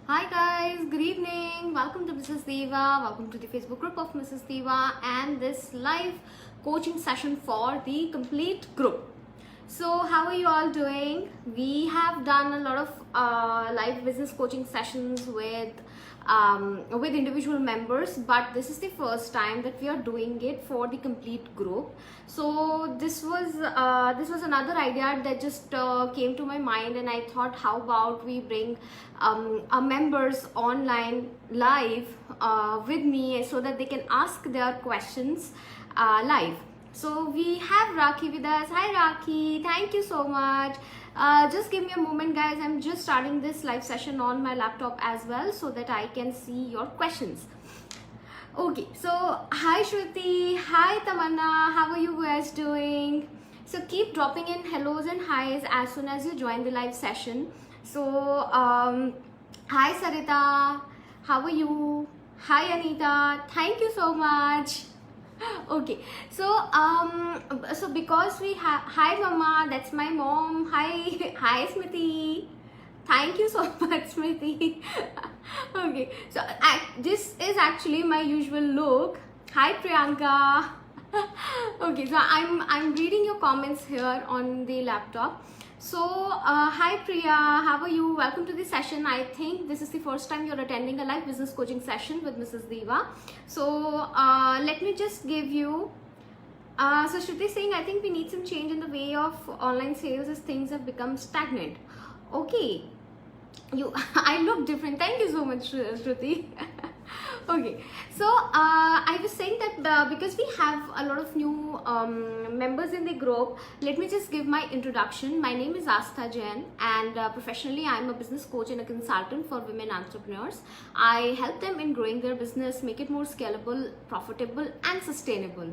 Hi guys, good evening. Welcome to Mrs. Deva. Welcome to the Facebook group of Mrs. Deva and this live coaching session for the complete group. So how are you all doing? We have done a lot of live business coaching sessions with individual members, but this is the first time that we are doing it for the complete group. So this was another idea that just came to my mind, and I thought, how about we bring our members online live with me so that they can ask their questions live. So we have Rakhi with us. Hi Rakhi, thank you so much. Just give me a moment guys, I'm just starting this live session on my laptop as well so that I can see your questions. Okay, so hi Shruti, hi Tamanna, how are you guys doing? So keep dropping in hellos and highs as soon as you join the live session. So hi Sarita, how are you? Hi Anita, thank you so much. Okay, so because we have, hi mama, that's my mom. Hi Smriti, thank you so much Smriti. Okay, so this is actually my usual look. Hi Priyanka. Okay, so I'm reading your comments here on the laptop. So hi Priya, how are you? Welcome to the session. I think this is the first time you're attending a live business coaching session with Mrs. Deva. So let me just give you so Shruti is saying, I think we need some change in the way of online sales as things have become stagnant. Okay, you I look different. Thank you so much Shruti. Okay, so I was saying that because we have a lot of new members in the group, let me just give my introduction. My name is Astha Jain, and professionally I am a business coach and a consultant for women entrepreneurs. I help them in growing their business, make it more scalable, profitable and sustainable.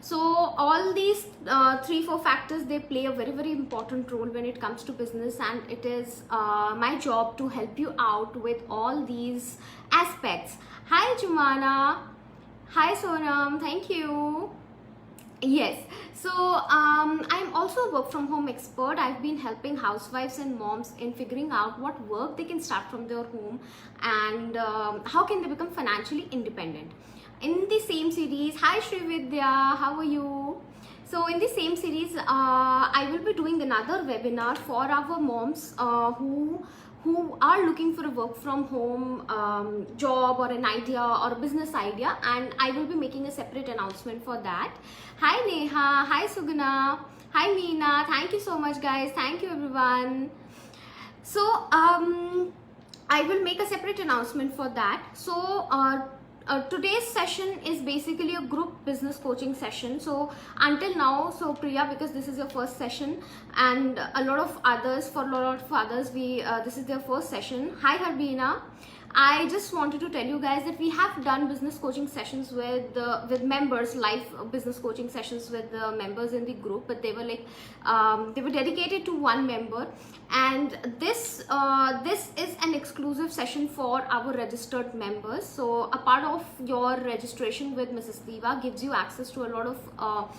So all these 3-4 factors, they play a very important role when it comes to business, and it is my job to help you out with all these aspects. Hi Jumana, hi Sonam, thank you. Yes, so I'm also a work from home expert. I've been helping housewives and moms in figuring out what work they can start from their home and how can they become financially independent. In the same series, hi Srividya, how are you? So in the same series, I will be doing another webinar for our moms who are looking for a work from home job or an idea or a business idea, and I will be making a separate announcement for that. Hi Neha, hi Suguna, hi Meena, thank you so much guys, thank you everyone. So I will make a separate announcement for that. So today's session is basically a group business coaching session. So until now, so Priya, because this is your first session, and a lot of others, we this is their first session. Hi Harbina, I just wanted to tell you guys that we have done business coaching sessions with members, live business coaching sessions with the members in the group, but they were like they were dedicated to one member, and this is an exclusive session for our registered members. So a part of your registration with Mrs. Deva gives you access to a lot of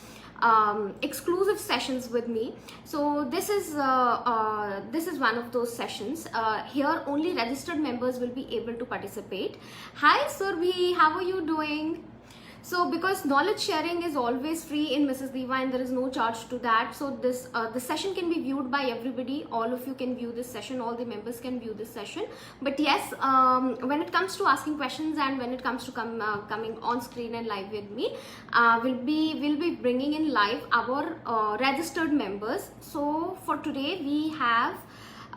exclusive sessions with me. So this is one of those sessions. Here only registered members will be able to participate. Hi Surbhi, how are you doing? So because knowledge sharing is always free in Mrs. Deva and there is no charge to that, so this the session can be viewed by everybody. All of you can view this session, all the members can view this session. But yes, when it comes to asking questions and when it comes to coming on screen and live with me, we'll be bringing in live our registered members. So for today we have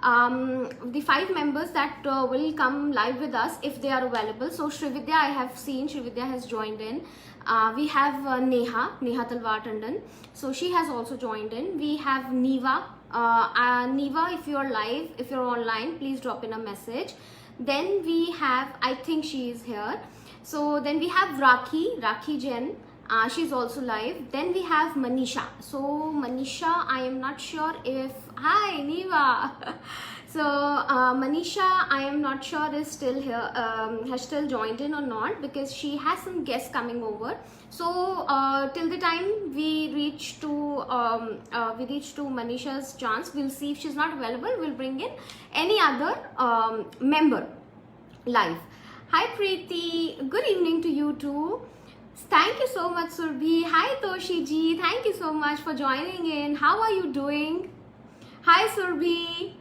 the 5 members that will come live with us if they are available. So Srividya, I have seen Srividya has joined in. We have Neha Talwar Tandon, so she has also joined in. We have Niva. Niva, if you're live, if you're online, please drop in a message. Then we have, I think she is here. So then we have Rakhi Jain. She's also live. Then we have Manisha. So Manisha, I am not sure if, hi Niva. So Manisha, I am not sure is still here, has still joined in or not, because she has some guests coming over. So till the time we reach to Manisha's chance, we'll see. If she's not available, we'll bring in any other member. live. Hi Preeti, good evening to you too. Thank you so much, Surbhi. Hi Toshi ji, thank you so much for joining in. How are you doing? Hi Surbhi.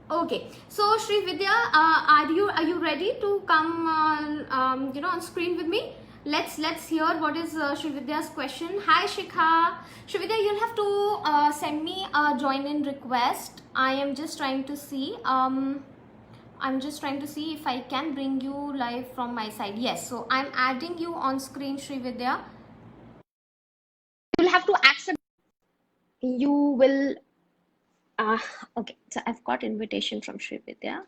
Okay, so Sri Vidya, are you ready to come on screen with me? Let's hear what is Sri Vidya's question. Hi Shikha. Sri Vidya, you'll have to send me a join in request. I am just trying to see. I'm just trying to see if I can bring you live from my side. Yes, so I'm adding you on screen, Sri Vidya. You'll have to accept. You will. Uh, okay, so I've got invitation from Sri Vidya.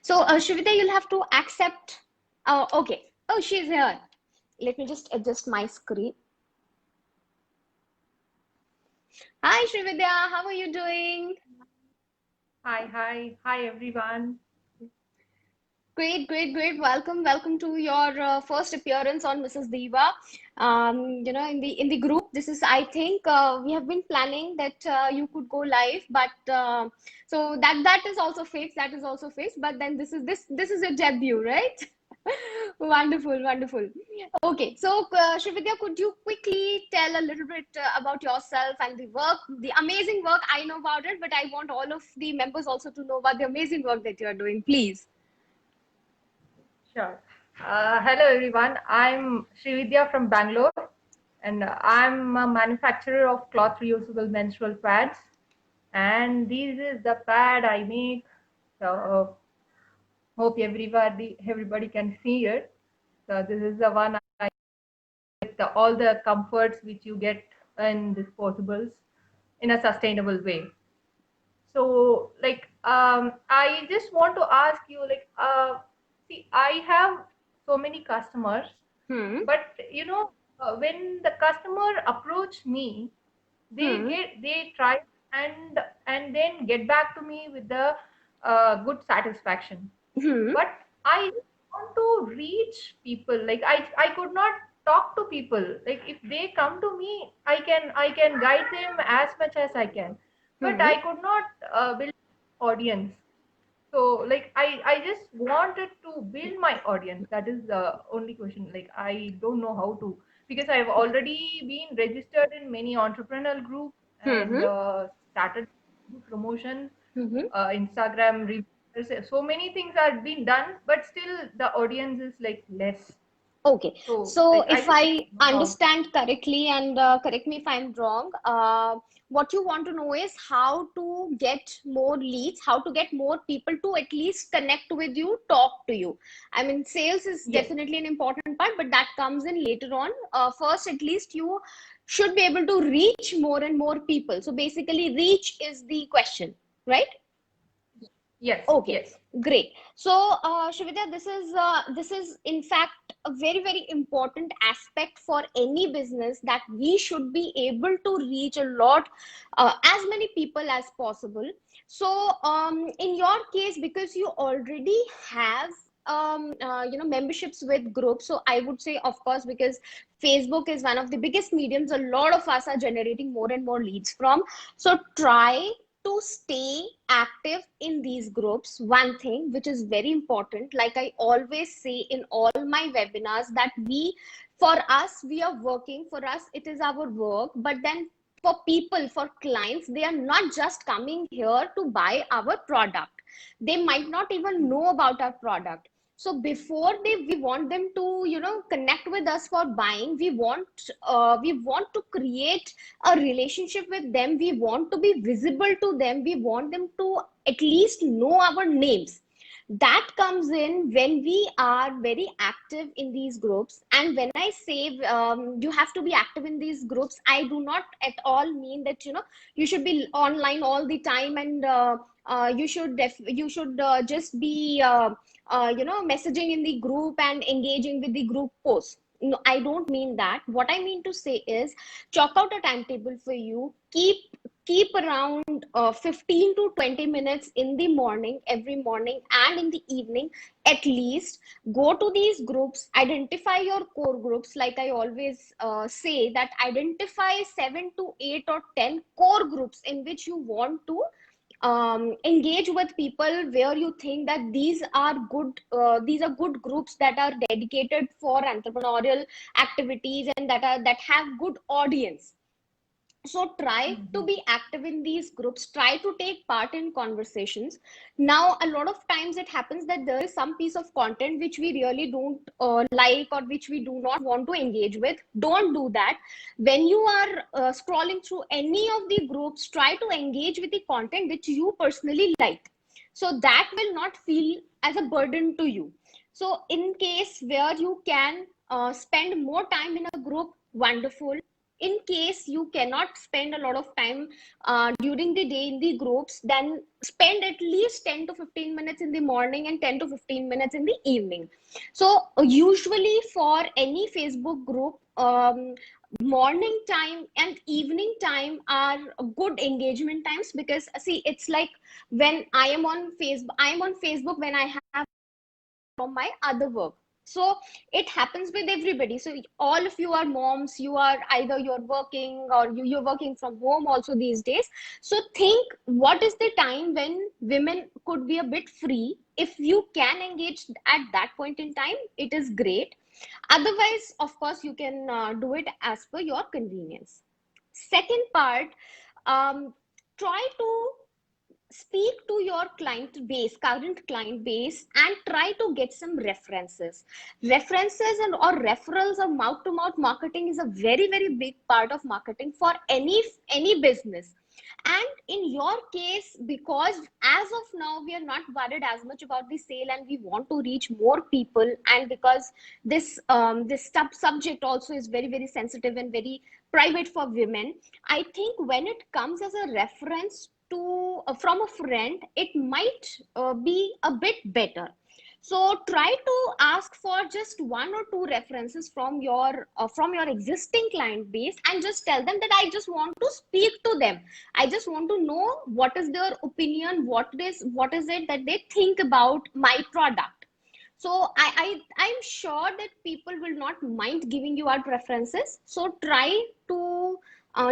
So, Shivita, you'll have to accept. Oh, okay. Oh, she's here. Let me just adjust my screen. Hi, Shrividya. How are you doing? Hi everyone. Great, great, great. Welcome to your first appearance on Mrs. Diva. In the group, this is, I think, we have been planning that you could go live, but so that is also fixed. That is also fixed. But then this is a debut, right? Wonderful, wonderful. Okay, so Shrividya, could you quickly tell a little bit about yourself and the work, the amazing work? I know about it, but I want all of the members also to know about the amazing work that you are doing, please. Sure. Hello everyone. I'm Srividya from Bangalore, and I'm a manufacturer of cloth reusable menstrual pads. And this is the pad I make. So hope everybody can see it. So this is the one with all the comforts which you get in disposables in a sustainable way. So I just want to ask you see, I have so many customers, Hmm. but when the customer approach me, Hmm. they try and then get back to me with the good satisfaction. Hmm. But I want to reach people. Like I could not talk to people. Like if they come to me, I can guide them as much as I can, but Hmm. I could not build audience. So I just wanted to build my audience. That is the only question. Like I don't know how to, because I've already been registered in many entrepreneurial group and Hmm. started promotion, Hmm. Instagram reviews. So many things are being done, but still the audience is like less. Okay, So so like I if just I don't know how. understand correctly, and correct me if I'm wrong, what you want to know is how to get more leads, how to get more people to at least connect with you, talk to you. I mean, sales is Yes, definitely an important part, but that comes in later on. First, at least you should be able to reach more and more people. So basically, reach is the question, right? yes, Okay, yes, great. So, Shivita, this is in fact a very very important aspect for any business, that we should be able to reach a lot, as many people as possible. So, in your case, because you already have memberships with groups, so I would say, of course, because Facebook is one of the biggest mediums, a lot of us are generating more and more leads from. So try to stay active in these groups. One thing which is very important, like I always say in all my webinars, that for us, we are working, for us it is our work, but then for people, for clients, they are not just coming here to buy our product. They might not even know about our product. So before we want them to connect with us for buying, we want to create a relationship with them. We want to be visible to them. We want them to at least know our names. That comes in when we are very active in these groups. And when I say you have to be active in these groups, I do not at all mean that you should be online all the time, and you should just be messaging in the group and engaging with the group posts. No, I don't mean that. What I mean to say is, chalk out a timetable for you. Keep around 15 to 20 minutes in the morning, every morning, and in the evening at least. Go to these groups, identify your core groups. Like I always say, that identify 7 to 8 or 10 core groups in which you want to engage with people where you think that these are good groups that are dedicated for entrepreneurial activities and that have good audience. So try to be active in these groups, try to take part in conversations. Now a lot of times it happens that there is some piece of content which we really don't like, or which we do not want to engage with. Don't do that. When you are scrolling through any of the groups, try to engage with the content which you personally like, so that will not feel as a burden to you. So in case where you can spend more time in a group, wonderful. In case you cannot spend a lot of time during the day in the groups, then spend at least 10 to 15 minutes in the morning and 10 to 15 minutes in the evening. So usually for any Facebook group, morning time and evening time are good engagement times, because see, it's like when I am on Facebook when I have from my other work. So it happens with everybody. So all of you are moms, you are either you're working or you're working from home also these days. So think, what is the time when women could be a bit free? If you can engage at that point in time, it is great. Otherwise, of course, you can do it as per your convenience. Second part, try to speak to your current client base, and try to get some references. References and or referrals or mouth to mouth marketing is a very, very big part of marketing for any business. And in your case, because as of now we are not worried as much about the sale and we want to reach more people, and because this subject also is very, very sensitive and very private for women, I think when it comes as a reference to from a friend, it might be a bit better. So try to ask for just one or two references from your existing client base, and just tell them that I just want to speak to them. I just want to know what is their opinion, what is it that they think about my product. So I'm sure that people will not mind giving you out references. So try to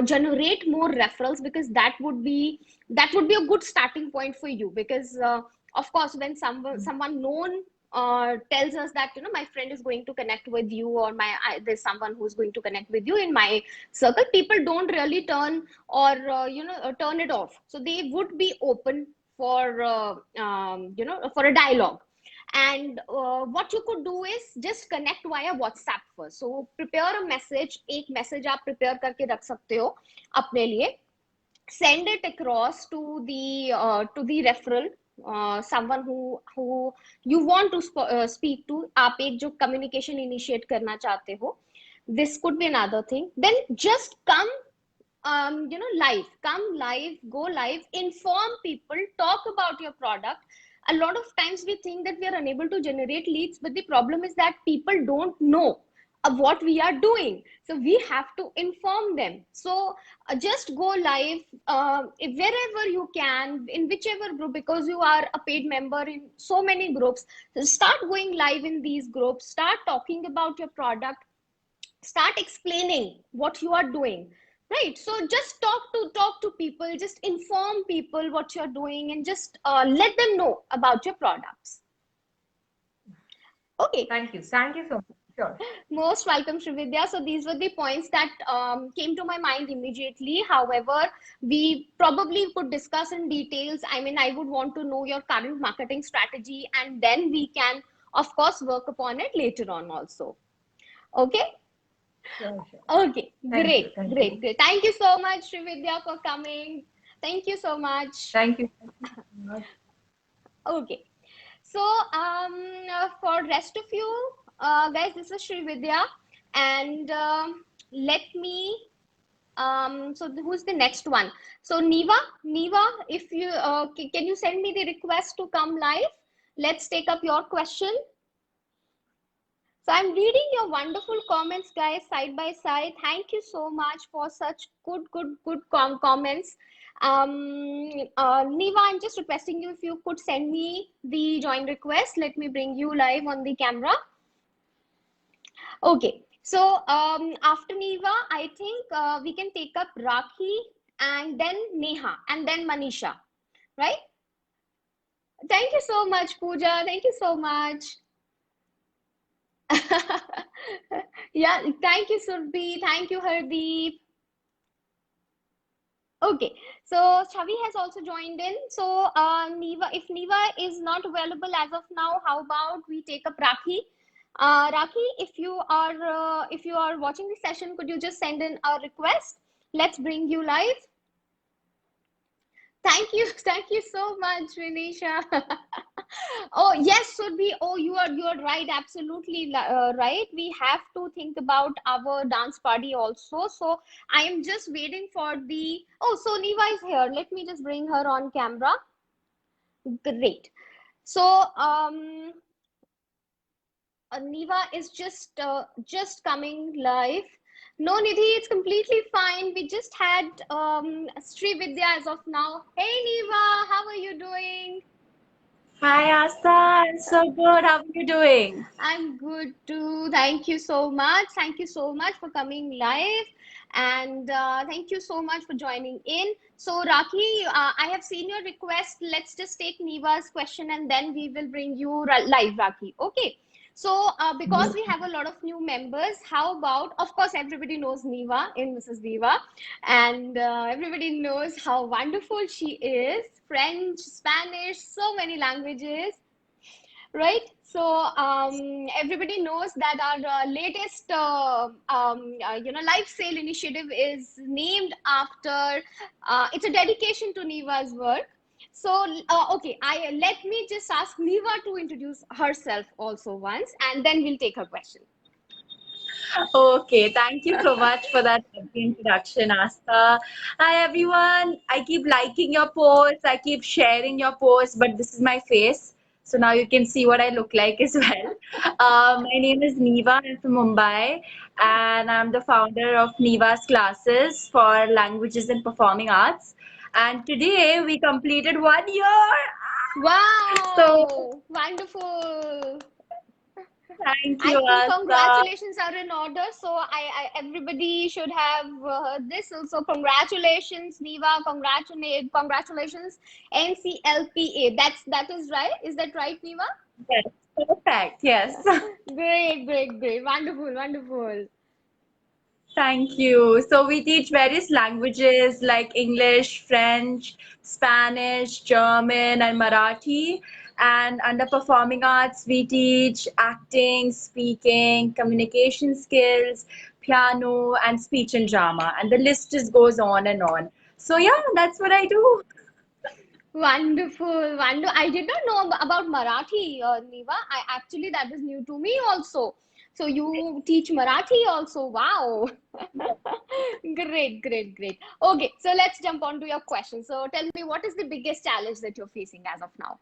generate more referrals, because that would be a good starting point for you. Because of course, when someone known tells us that, you know, my friend is going to connect with you, or there's someone who's going to connect with you in my circle, people don't really turn or turn it off. So they would be open for for a dialogue. And what you could do is just connect via WhatsApp first. So prepare a message, एक message आप prepare करके रख सकते हो अपने लिए. Send it across to the referral, someone who you want to speak to. आप एक जो communication initiate करना चाहते हो. This could be another thing. Then just come come live, go live, inform people, talk about your product. A lot of times we think that we are unable to generate leads, but the problem is that people don't know of what we are doing. So we have to inform them. So just go live wherever you can, in whichever group, because you are a paid member in so many groups. So start going live in these groups, start talking about your product, start explaining what you are doing. Right. So just talk to people, just inform people what you're doing, and just let them know about your products. Okay. Thank you so much. Sure. Most welcome, Srividya. So these were the points that came to my mind immediately. However, we probably could discuss in details. I mean, I would want to know your current marketing strategy, and then we can, of course, work upon it later on also. Okay. Sure. Okay, great. Thank you. Thank you so much, Srividya, for coming. Thank you so much. Thank you. Okay, so for rest of you guys, this is Srividya, and let me so who's the next one? So Niva, if you can you send me the request to come live? Let's take up your question. So I'm reading your wonderful comments, guys, side by side. Thank you so much for such good comments. Niva, I'm just requesting you if you could send me the join request. Let me bring you live on the camera. Okay. So after Niva, I think we can take up Rakhi, and then Neha, and then Manisha. right? Thank you so much, Pooja. Thank you so much. Yeah, thank you, Surbhi. Thank you, Hardeep. Okay, so Chavi has also joined in. So, Niva, if Niva is not available as of now, how about we take up Rakhi? Rakhi, if you are watching the session, could you just send in a request? Let's bring you live. Thank you, thank you so much, Vinisha. Oh yes, should be. Oh, you are right, absolutely right. We have to think about our dance party also. So I am just waiting for the. Oh, so Niva is here. Let me just bring her on camera. Great. So Niva is just coming live. No, Nidhi, it's completely fine. We just had Sri Vidya as of now. Hey Niva, how are you doing? Hi, Asta. I'm so good. How are you doing? I'm good too. Thank you so much. Thank you so much for coming live. And thank you so much for joining in. So, Rakhi, I have seen your request. Let's just take Niva's question and then we will bring you live, Rakhi. Okay. So, because we have a lot of new members, how about, of course, everybody knows Niva in Mrs. Diva, and everybody knows how wonderful she is. French, Spanish, so many languages, right? So everybody knows that our latest life sale initiative is named after, it's a dedication to Niva's work. So okay, I let me just ask Niva to introduce herself also once, and then we'll take her question. Okay, thank you so much for that lovely introduction, Asta. Hi, everyone. I keep liking your posts, I keep sharing your posts, but this is my face. So now you can see what I look like as well. My name is Niva. I'm from Mumbai, and I'm the founder of Niva's classes for languages and performing arts. And today we completed 1 year. So Wow, wonderful. thank I you, think Asta. congratulations are in order. So I everybody should have heard this. Also, congratulations, Niva. Congratulations, NCLPA. That is right. Is that right, Niva? Yes, perfect. Yes. Great, great, great. Wonderful, wonderful. Thank you. So we teach various languages like English, French, Spanish, German, and Marathi. And under performing arts, we teach acting, speaking, communication skills, piano, and speech and drama. And the list just goes on and on. So yeah, that's what I do. Wonderful, wonderful. I did not know about Marathi, Niva. I actually that is new to me also. So you teach Marathi also. Wow. Great, great, great. Okay, so let's jump on to your question. So tell me, what is the biggest challenge that you're facing as of now?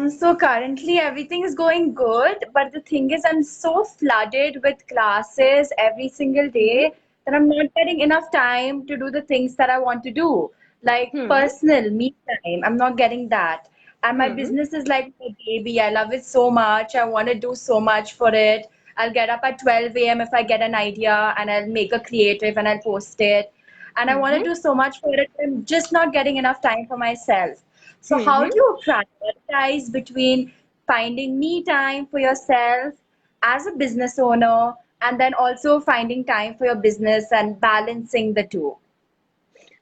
So currently everything is going good, but the thing is I'm so flooded with classes every single Hmm. day that I'm not getting enough time to do the things that I want to do. Like Hmm. personal me time, I'm not getting that. And my Hmm. business is like my baby. I love it so much. I want to do so much for it. I'll get up at 12 a.m. if I get an idea and I'll make a creative and I'll post it. And I want to Hmm. do so much for it. I'm just not getting enough time for myself. So, how Hmm. do you prioritize between finding me time for yourself as a business owner and then also finding time for your business and balancing the two?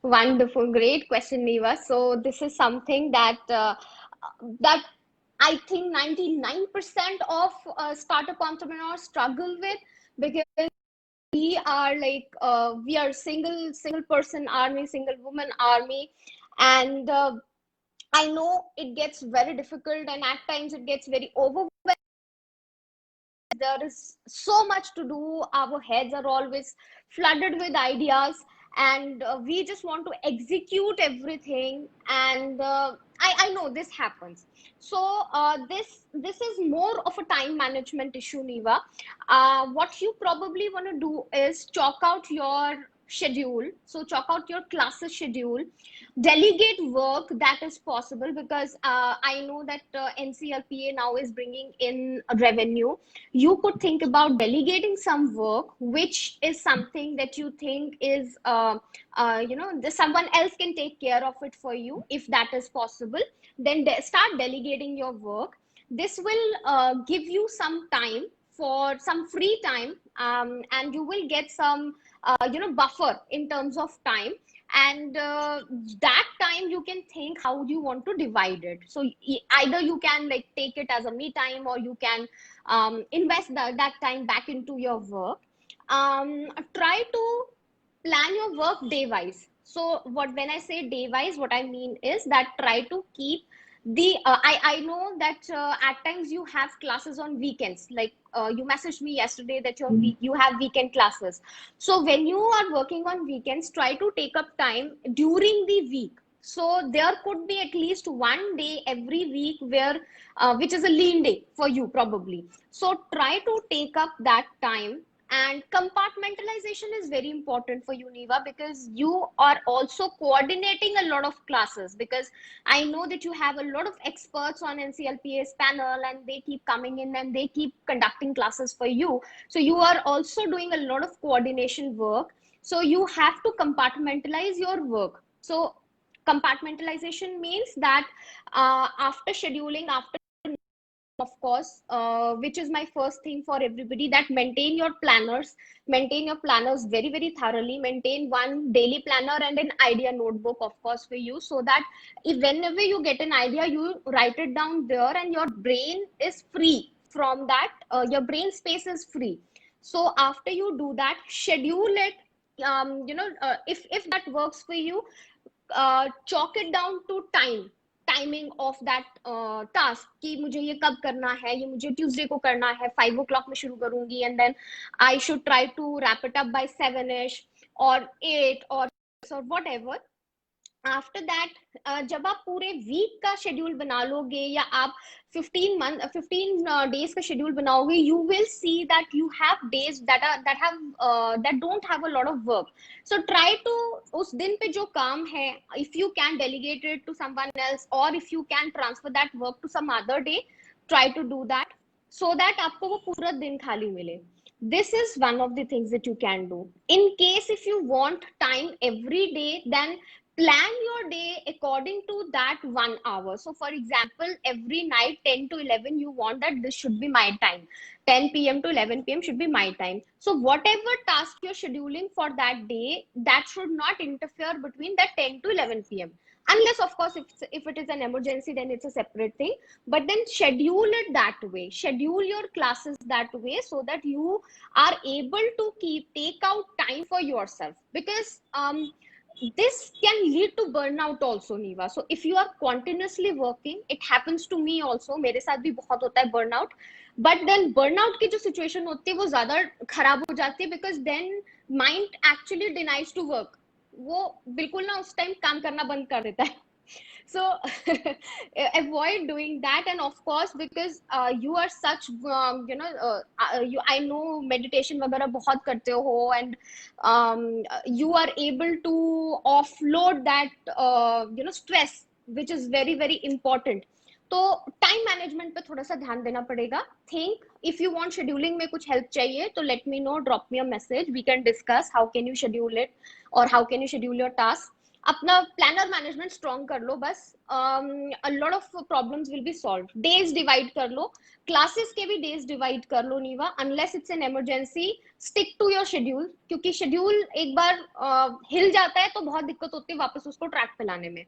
Wonderful, great question, Neva. So this is something that I think 99% of startup entrepreneurs struggle with, because we are single person army, single woman army, and I know it gets very difficult, and at times it gets very overwhelming. There is so much to do. Our heads are always flooded with ideas, and we just want to execute everything. And I know this happens. So this is more of a time management issue, Niva. What you probably want to do is chalk out your schedule. So chalk out your classes schedule, delegate work that is possible, because I know that NCLPA now is bringing in revenue. You could think about delegating some work, which is something that you think is someone else can take care of it for you. If that is possible, then start delegating your work. This will give you some time, for some free time, and you will get some buffer in terms of time. And that time you can think how you want to divide it. So either you can like take it as a me time, or you can invest that time back into your work. Try to plan your work day wise. So when I say day wise, what I mean is that try to keep the I know that at times you have classes on weekends, like you messaged me yesterday that you have weekend classes. So when you are working on weekends, try to take up time during the week. So there could be at least one day every week where which is a lean day for you probably. So try to take up that time. And compartmentalization is very important for you, Niva, because you are also coordinating a lot of classes. Because I know that you have a lot of experts on NCLPA's panel, and they keep coming in and they keep conducting classes for you. So you are also doing a lot of coordination work. So you have to compartmentalize your work. So compartmentalization means that after scheduling, after, of course, which is my first thing for everybody, that maintain your planners very, very thoroughly. Maintain one daily planner and an idea notebook, of course, for you, so that if whenever you get an idea, you write it down there, and your brain is free from that. Your brain space is free. So after you do that, schedule it. If that works for you, chalk it down to timing of that task, कि मुझे ये कब करना है, ये मुझे Tuesday को करना है, 5 o'clock में शुरू करूंगी, and then I should try to wrap it up by 7ish or 8 or whatever. After that जब आप पूरे वीक का शेड्यूल बना लोगे, या आप 15 डेज का शेड्यूल बनाओगे, you will see that you have days that don't have a lot of work. So try to, उस दिन पे जो काम है, if you can delegate it to someone else, or if you can transfer that work to some other day, try to do that, so that आपको वो पूरा दिन खाली मिले. This is one of the things that you can do. In case if you want time every day, then plan your day according to that 1 hour. So for example, every night 10 to 11, you want that this should be my time. 10 p.m. to 11 p.m. should be my time. So whatever task you're scheduling for that day, that should not interfere between that 10 to 11 p.m. Unless, of course, if it is an emergency, then it's a separate thing. But then schedule it that way. Schedule your classes that way, so that you are able to take out time for yourself. Because this can lead to burnout also, Niva. So if you are continuously working, it happens to me also. मेरे साथ भी बहुत होता है burnout. But then burnout की जो situation होती है वो ज़्यादा खराब हो जाती है, because then mind actually denies to work. वो बिल्कुल ना उस टाइम काम करना बंद कर देता है. So avoid doing that. And of course, because you are such I know meditation वगैरह बहुत करते हो, and you are able to offload that stress, which is very, very important. तो टाइम मैनेजमेंट पे थोड़ा सा ध्यान देना पड़ेगा. Think if you want scheduling में कुछ हेल्प चाहिए तो let me know, drop me a message, we can discuss how can you schedule it और how can you schedule your task. अपना प्लानर मैनेजमेंट स्ट्रॉन्ग कर लो बस. A lot of problems will be solve. Days divide कर लो, classes के भी days divide कर लो नीवा. Unless it's an emergency, stick to your schedule, क्योंकि शेड्यूल एक बार हिल जाता है तो बहुत दिक्कत होती है वापस उसको ट्रैक पे लाने में.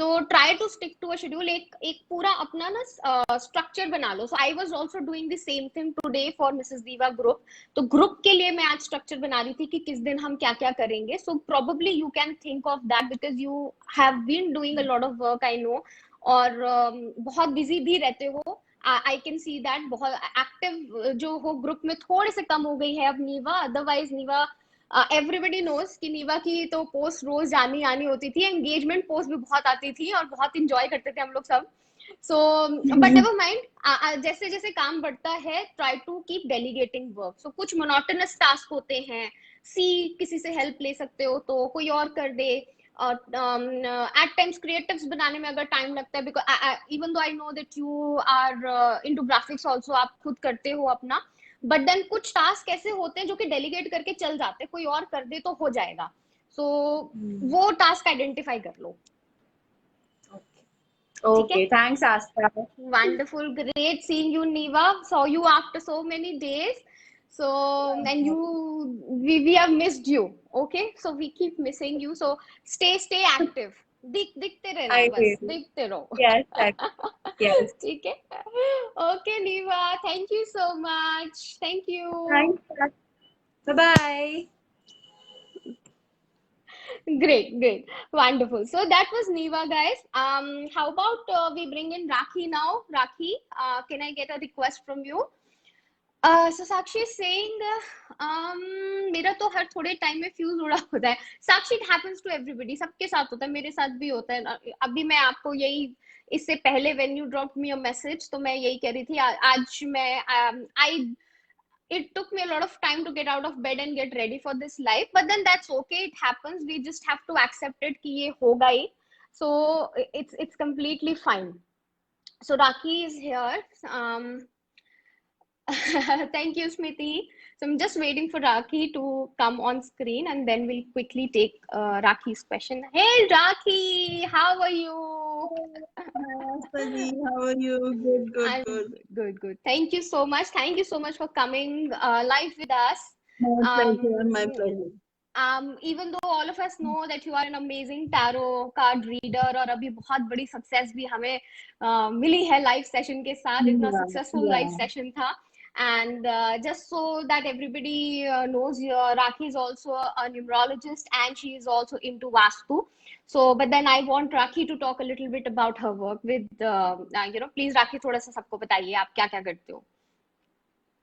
So try to stick to a schedule. एक पूरा अपना ना स्ट्रक्चर बना लो. So I was also doing the same thing today for Mrs Deeva group. तो ग्रुप के लिए मैं आज स्ट्रक्चर बना रही थी कि किस दिन हम क्या क्या करेंगे. So probably you can think of that, because you have been doing a lot of work, I know, और बहुत बिजी भी रहते हो. I can see that. बहुत एक्टिव जो हो ग्रुप में थोड़े से कम हो गई है अब नीवा. अदरवाइज नीवा, एवरीबडी नोज कि नीवा की तो पोस्ट रोज आनी होती थी. एंगेजमेंट पोस्ट भी बहुत आती थी और बहुत इंजॉय करते थे हम लोग सब. सो बट नेवर माइंड, जैसे जैसे काम बढ़ता है, try to keep delegating work. So कुछ मोनोटोनस टास्क होते हैं, सी किसी से हेल्प ले सकते हो तो कोई और कर दे। एट टाइम्स क्रिएटिव्स बनाने में अगर टाइम लगता है, because even though I know that you are into graphics also, आप खुद करते हो अपना, बट देन कुछ टास्क ऐसे होते हैं जो कि डेलीगेट करके चल जाते हैं, कोई और कर दे तो हो जाएगा। सो वो टास्क आइडेंटिफाई कर लो, ठीक है? Okay, thanks, Asta. Wonderful, great seeing you, Niva. Saw you after so many days. So, and we have missed you. Okay, so we keep missing you. So stay active. दिखते रहना, I बस will. दिखते रहो। Yes, yes. ठीक है? Okay, Niva. Thank you so much. Thank you. Thanks. Bye bye. Great, wonderful. So that was Niva, guys. How about we bring in Rakhi now? Rakhi, can I get a request from you? So Sakshi is saying, मेरा तो हर थोड़े time में fuse उड़ा होता है। साक्षी, it happens to everybody, सबके साथ होता है, मेरे साथ भी होता है। अभी मैं आपको यही, इससे पहले when you dropped me a message, तो मैं यही कह रही थी, आज मैं it took me a lot of time to get out of bed and get ready for this live, but then that's okay, it happens, we just have to accept it कि ये होगा ही, so it's completely fine. So Rakhi is here. Thank you, Smiti. So I'm just waiting for Rakhi to come on screen, and then we'll quickly take Rakhi's question. Hey Rakhi, how are you? Sunny, how are you? Good, I'm good. good. Thank you so much. Thank you so much for coming live with us. My pleasure. Even though all of us know that you are an amazing tarot card reader, और अभी बहुत बड़ी success भी हमें मिली है live session के साथ, इतना successful live session था. And just so that everybody knows, Rakhi is also a numerologist and she is also into Vastu. So, but then I want Rakhi to talk a little bit about her work with, please Rakhi, थोड़ा सा सबको बताइए आप क्या क्या करते हो?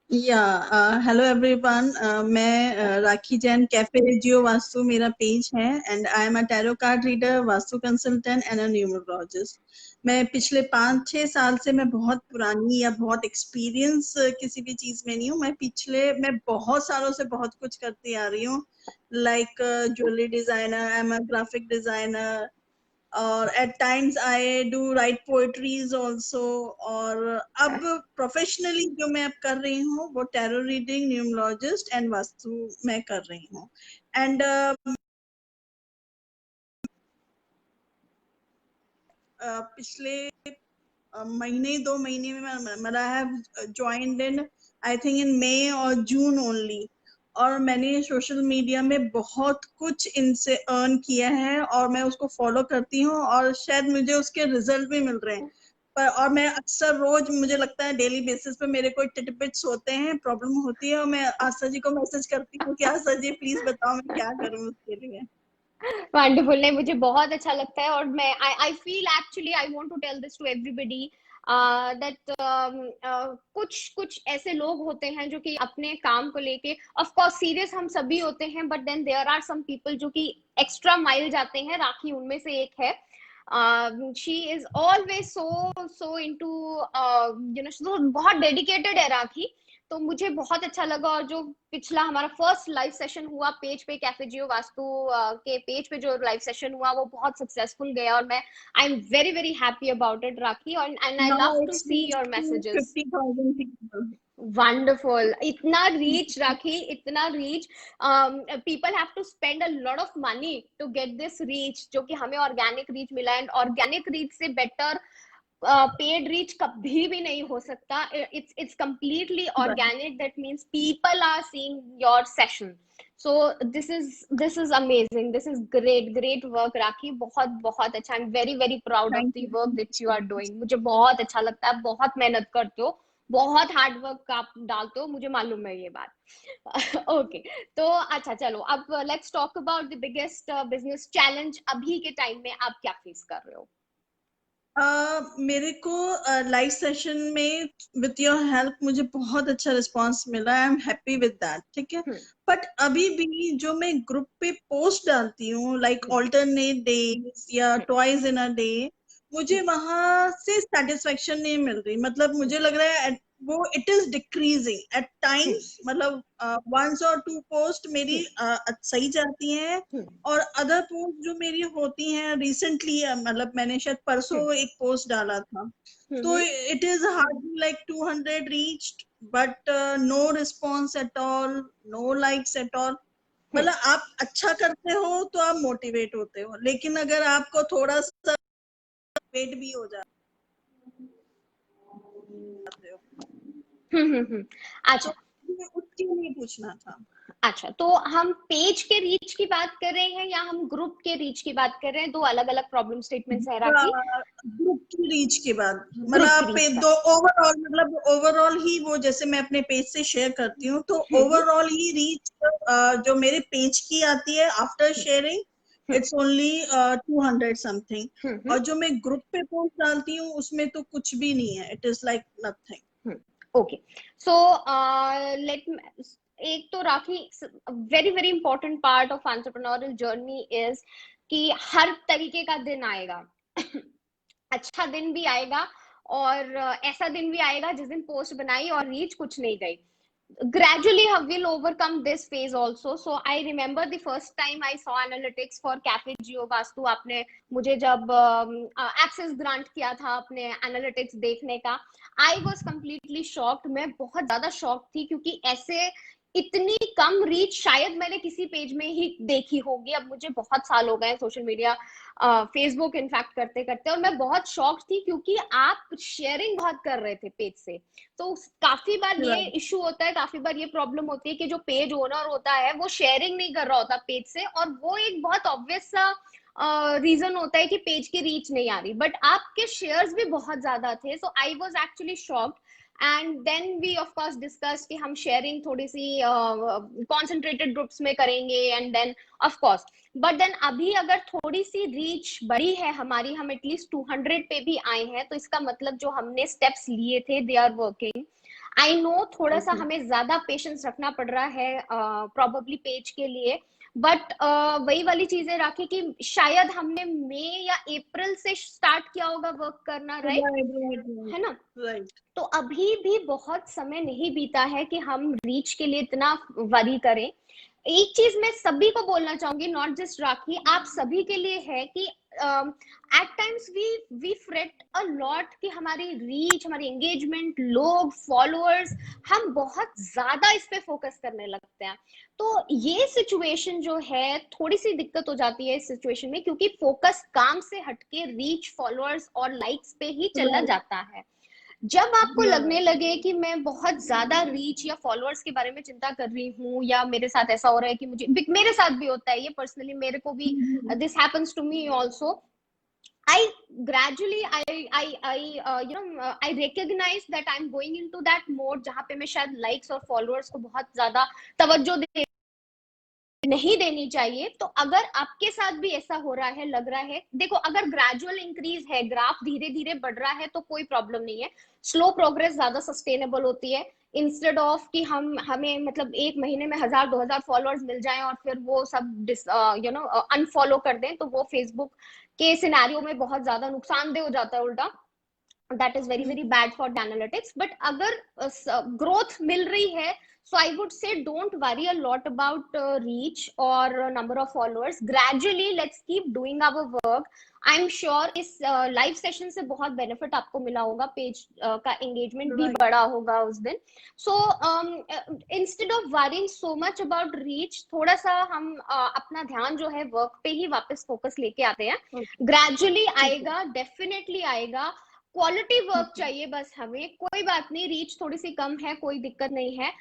Hello everyone. मैं राखी जैन, कैफे जियो वास्तु मेरा पेज है, and I am a tarot card reader, vastu consultant and a numerologist. मैं पिछले 5-6 साल से, मैं बहुत पुरानी या बहुत एक्सपीरियंस किसी भी चीज में नहीं हूँ। मैं बहुत सालों से बहुत कुछ करती आ रही हूँ, like jewellery designer, I am a graphic designer, और at times I do write poetries also. और अब प्रोफेशनली जो मैं अब कर रही हूँ वो tarot reading, numerologist and vastu मैं कर रही हूँ। एंड पिछले महीने 2 महीने में I have joined in, I think in May और जून ओनली, और मैंने सोशल मीडिया में बहुत कुछ इनसे अर्न किया है और मैं उसको फॉलो करती हूँ और शायद मुझे उसके रिजल्ट भी मिल रहे हैं। पर और मैं अक्सर रोज, मुझे लगता है डेली बेसिस पे मेरे कोई टिटबिट्स होते हैं, प्रॉब्लम होती है, और मैं आस्था जी को मैसेज करती हूँ कि आस्था जी प्लीज बताओ मैं क्या करूँ उसके लिए। वंडरफुल, नहीं मुझे बहुत अच्छा लगता है, और मैं I feel actually I want to tell this to everybody that कुछ ऐसे लोग होते हैं जो कि अपने काम को लेके, ऑफ कोर्स सीरियस हम सभी होते हैं, but then there are some people जो कि एक्स्ट्रा माइल जाते हैं। राखी उनमें से एक है। She is always so into बहुत डेडिकेटेड है राखी। तो मुझे बहुत अच्छा लगा, और जो पिछला हमारा फर्स्ट लाइव सेशन हुआ पेज पे, कैफे जियो वास्तु के पेज पे जो लाइव सेशन हुआ वो बहुत सक्सेसफुल गया, और मैं I am very very happy about it Rakhi, और and I love to see your messages. 50,000 people. Wonderful, इतना रीच राखी, इतना reach. People have to spend a lot of money to get this reach, जो कि हमें organic reach मिला, and organic reach से better paid reach कभी भी नहीं हो सकता। it's completely organic, that means people are seeing your session, so this is amazing, this is great work राखी, बहुत बहुत अच्छा। I'm very very proud of the work that you are doing, मुझे बहुत अच्छा लगता है, बहुत मेहनत करते हो, बहुत हार्ड वर्क आप डालते हो, मुझे मालूम है ये बात। ओके तो अच्छा चलो, अब let's talk about the biggest business challenge अभी के टाइम में आप क्या फेस कर रहे हो? मेरे को लाइव सेशन में विथ योर हेल्प मुझे बहुत अच्छा रिस्पांस मिला, I am happy with that, ठीक है। बट अभी भी जो मैं ग्रुप पे पोस्ट डालती हूँ, लाइक ऑल्टरनेट डेज या ट्वाइस इन अ डे, मुझे वहां से सेटिस्फेक्शन नहीं मिल रही। मतलब मुझे लग रहा है वो it is decreasing eight times, मतलब वंस और टू पोस्ट मेरी सही जाती हैं, और अदर पोस्ट जो मेरी होती हैं रिसेंटली, मतलब मैंने शायद परसों एक पोस्ट डाला था, तो it is hardly like 200 reached, but no response at all, no likes at all. मतलब आप अच्छा करते हो तो आप मोटिवेट होते हो, लेकिन अगर आपको थोड़ा सा वेट भी हो जाते हो, अच्छा तो उसके लिए पूछना था। अच्छा, तो हम पेज के रीच की बात कर रहे हैं या हम ग्रुप के रीच की बात कर रहे हैं? दो अलग अलग प्रॉब्लम स्टेटमेंट्स है राखी। ग्रुप की रीच के बाद, मतलब ग्रुप की आप रीच दो ओवरऑल, मतलब ओवरऑल ही वो, जैसे मैं अपने पेज से शेयर करती हूँ तो ओवरऑल ही रीच जो मेरे पेज की आती है after sharing, it's only 200 something, और जो मैं ग्रुप पे पोस्ट डालती हूँ उसमें तो कुछ भी नहीं है, it is like nothing. Okay, so let, एक तो Rakhi, very very important part of entrepreneurial journey is कि हर तरीके का दिन आएगा। अच्छा दिन भी आएगा और ऐसा दिन भी आएगा जिस दिन पोस्ट बनाई और रीच कुछ नहीं गई। Gradually we'll overcome this phase also. So I remember the first time I saw analytics for Cafe Geo Vastu, आपने मुझे जब एक्सेस ग्रांट किया था अपने एनालिटिक्स देखने का, आई वॉज कंप्लीटली शॉक्ड। मैं बहुत ज्यादा शॉक थी क्योंकि ऐसे इतनी कम रीच शायद मैंने किसी पेज में ही देखी होगी। अब मुझे बहुत साल हो गए सोशल मीडिया, फेसबुक इनफैक्ट करते करते, और मैं बहुत शॉक्ड थी क्योंकि आप शेयरिंग बहुत कर रहे थे पेज से। तो काफी बार ये इशू होता है, काफी बार ये प्रॉब्लम होती है कि जो पेज ओनर होता है वो शेयरिंग नहीं कर रहा होता पेज से, और वो एक बहुत ऑब्वियस सा रीजन होता है कि पेज की रीच नहीं आ रही, बट आपके शेयर्स भी बहुत ज्यादा थे। So I was actually shocked, and then we of course discuss कि हम शेयरिंग थोड़ी सी कॉन्सेंट्रेटेड ग्रुप्स में करेंगे, and then of course, but then अभी अगर थोड़ी सी रीच बढ़ी है हमारी, हम एटलीस्ट 200 पे भी आए हैं, तो इसका मतलब जो हमने स्टेप्स लिए थे they are working. I know थोड़ा सा हमें ज्यादा पेशेंस रखना पड़ रहा है प्रोबेबली पेज के लिए, बट वही वाली चीजें राखी कि शायद हमने मई या अप्रैल से स्टार्ट किया होगा वर्क करना, राइट? है ना? तो अभी भी बहुत समय नहीं बीता है कि हम रीच के लिए इतना वरी करें। एक चीज मैं सभी को बोलना चाहूंगी, नॉट जस्ट राखी, आप सभी के लिए है कि at times we fret a lot कि हमारी रीच, हमारी एंगेजमेंट, लोग, फॉलोअर्स, हम बहुत ज्यादा इस पे फोकस करने लगते हैं। तो ये सिचुएशन जो है, थोड़ी सी दिक्कत हो जाती है इस सिचुएशन में, क्योंकि फोकस काम से हटके रीच, फॉलोअर्स और लाइक्स पे ही चला जाता है। जब आपको लगने लगे कि मैं बहुत ज्यादा रीच या फॉलोअर्स के बारे में चिंता कर रही हूँ, या मेरे साथ ऐसा हो रहा है कि मुझे, मेरे साथ भी होता है ये पर्सनली, मेरे को भी this happens to me also, I gradually I recognize that I'm going into that mode जहाँ पे मैं शायद likes और followers को बहुत ज्यादा तवज्जो नहीं देनी चाहिए। तो अगर आपके साथ भी ऐसा हो रहा है, लग रहा है, देखो अगर ग्रेजुअल इंक्रीज है, ग्राफ धीरे धीरे बढ़ रहा है, तो कोई प्रॉब्लम नहीं है। स्लो प्रोग्रेस ज्यादा सस्टेनेबल होती है, इंस्टेड ऑफ कि हमें मतलब एक महीने में 1000-2000 फॉलोअर्स मिल जाएं और फिर वो सब अनफॉलो कर दें, तो वो फेसबुक के सिनेरियो में बहुत ज्यादा नुकसानदेह हो जाता है उल्टा। that is very very bad for the analytics. But अगर growth मिल रही है, so I would say don't worry a lot about reach or number of followers. Gradually let's keep doing our work. I'm sure इस live session से बहुत benefit आपको मिला होगा, page का एंगेजमेंट भी बढ़ा होगा उस दिन। So instead of worrying so much about reach, थोड़ा सा हम अपना ध्यान जो है वर्क पे ही वापस फोकस लेके आते हैं। ग्रेजुअली आएगा, डेफिनेटली आएगा। क्वालिटी वर्क चाहिए बस हमें, कोई बात नहीं, रीच थोड़ी सी कम है, कोई दिक्कत नहीं है।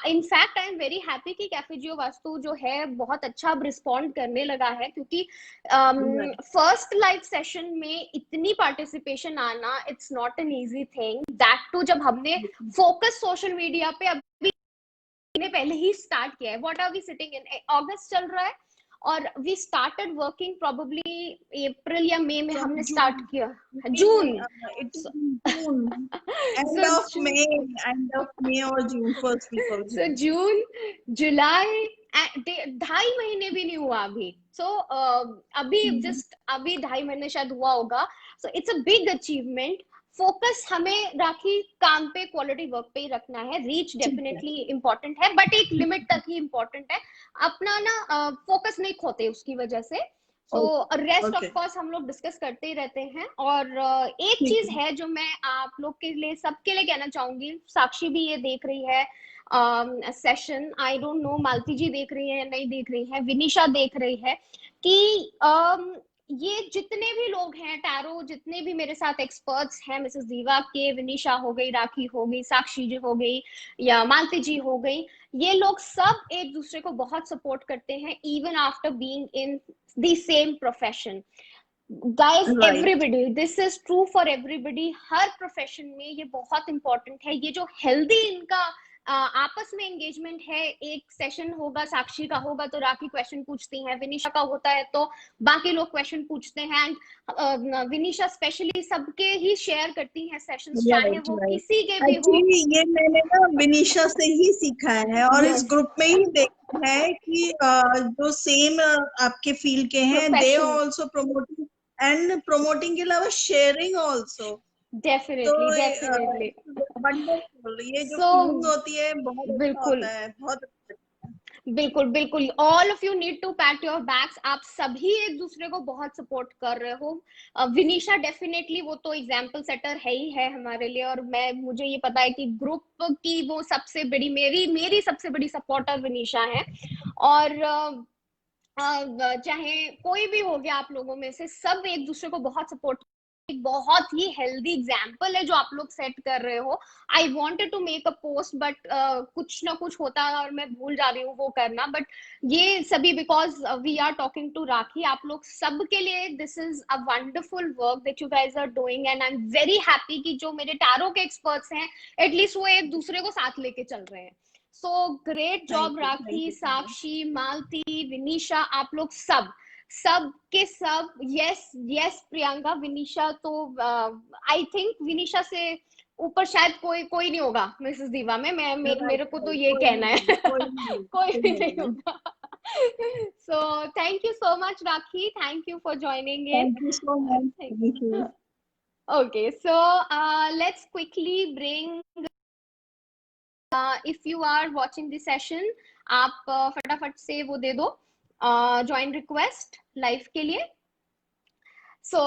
In fact I am very happy कि कैफे जियो वास्तु जो है बहुत अच्छा अब रिस्पॉन्ड करने लगा है, क्योंकि फर्स्ट लाइव सेशन में इतनी पार्टिसिपेशन आना, it's not an easy thing, that too जब हमने फोकस सोशल मीडिया पे अभी पहले ही स्टार्ट किया है। What are we sitting in, अगस्त चल रहा है और we started working probably April या मई में हमने स्टार्ट किया, जून, end of May or June, first week of June. So जून, जुलाई, 2.5 महीने भी नहीं हुआ अभी। So अभी जस्ट अभी 2.5 महीने शायद हुआ होगा। So it's a big achievement focus हमें राखी काम पे, क्वालिटी वर्क पे ही रखना है. रीच डेफिनेटली इम्पोर्टेंट है, बट एक लिमिट तक ही इम्पोर्टेंट है. अपना ना फोकस नहीं खोते उसकी वजह से. So rest of okay course हम लोग डिस्कस करते ही रहते हैं. और एक ठीक चीज है है जो मैं आप लोग के लिए, सबके लिए कहना चाहूंगी. साक्षी भी ये देख रही है सेशन. आई डोंट नो मालती जी देख रही है या नहीं देख रही है, विनिशा देख रही है, कि ये जितने भी लोग हैं टैरो, जितने भी मेरे साथ एक्सपर्ट्स हैं, मिसेस दीवा के, विनिशा हो गई, राखी हो गई, साक्षी जी हो गई, या मालती जी हो गई, ये लोग सब एक दूसरे को बहुत सपोर्ट करते हैं even after being in the same profession. Guys, right everybody, this is true for everybody. Her profession में ये बहुत इंपॉर्टेंट है. ये जो हेल्दी इनका आपस में एंगेजमेंट है. एक सेशन होगा, साक्षी का होगा तो राखी क्वेश्चन पूछती हैं, विनिशा का होता है तो बाकी लोग क्वेश्चन पूछते हैं. एंड विनिशा स्पेशली सबके ही शेयर करती हैं सेशंस, चाहे राइट वो राइट किसी के भी हो. एक्चुअली ये मैंने ना विनीशा से ही सीखा है और इस यस, ग्रुप में ही देखा है कि जो सेम आपके फील्ड के हैं they profession, also promoting and promoting के अलावा शेयरिंग आल्सो. तो डेफिनेटली डेफिनेटली. वंडरफुल, ये जो सो फीलिंग होती है बहुत अच्छा बिल्कुल होता है, बहुत अच्छा. बिल्कुल बिल्कुल. All of you need to pat your backs. आप सभी एक दूसरे को बहुत सपोर्ट कर रहे हो. विनीशा डेफिनेटली वो तो एग्जाम्पल सेटर है ही है हमारे लिए. और मुझे ये पता है कि ग्रुप की वो सबसे बड़ी, मेरी सबसे बड़ी सपोर्टर विनीशा है. और चाहे कोई भी हो गया आप लोगों में से, सब एक दूसरे को बहुत सपोर्ट. एक बहुत ही हेल्दी एग्जाम्पल है जो आप लोग सेट कर रहे हो. I wanted to make a post but कुछ ना कुछ होता है और मैं भूल जा रही हूँ वो करना. बट ये सभी because we are talking to Rakhi. आप लोग सब के लिए this is a wonderful work that you guys are doing. And I am very happy कि जो मेरे टैरो के एक्सपर्ट्स हैं एटलीस्ट वो एक दूसरे को साथ लेके चल रहे हैं. So great job thank Rakhi, you so much. Sakshi, Malti, Vinisha, आप लोग सब, सब के सब. यस यस प्रियंका, विनीशा तो आई थिंक विनीशा से ऊपर शायद कोई नहीं होगा मिसेस दीवा में. मेरे को तो ये कोई कहना नहीं, है. कोई नहीं, कोई कोई भी नहीं नहीं है. होगा. So thank you so much Rakhi, thank you for joining in. Thank you so much. Thank thank you. You. Okay, so let's quickly bring, if you are watching the session, आप फटाफट से वो दे दो join request live के लिए. So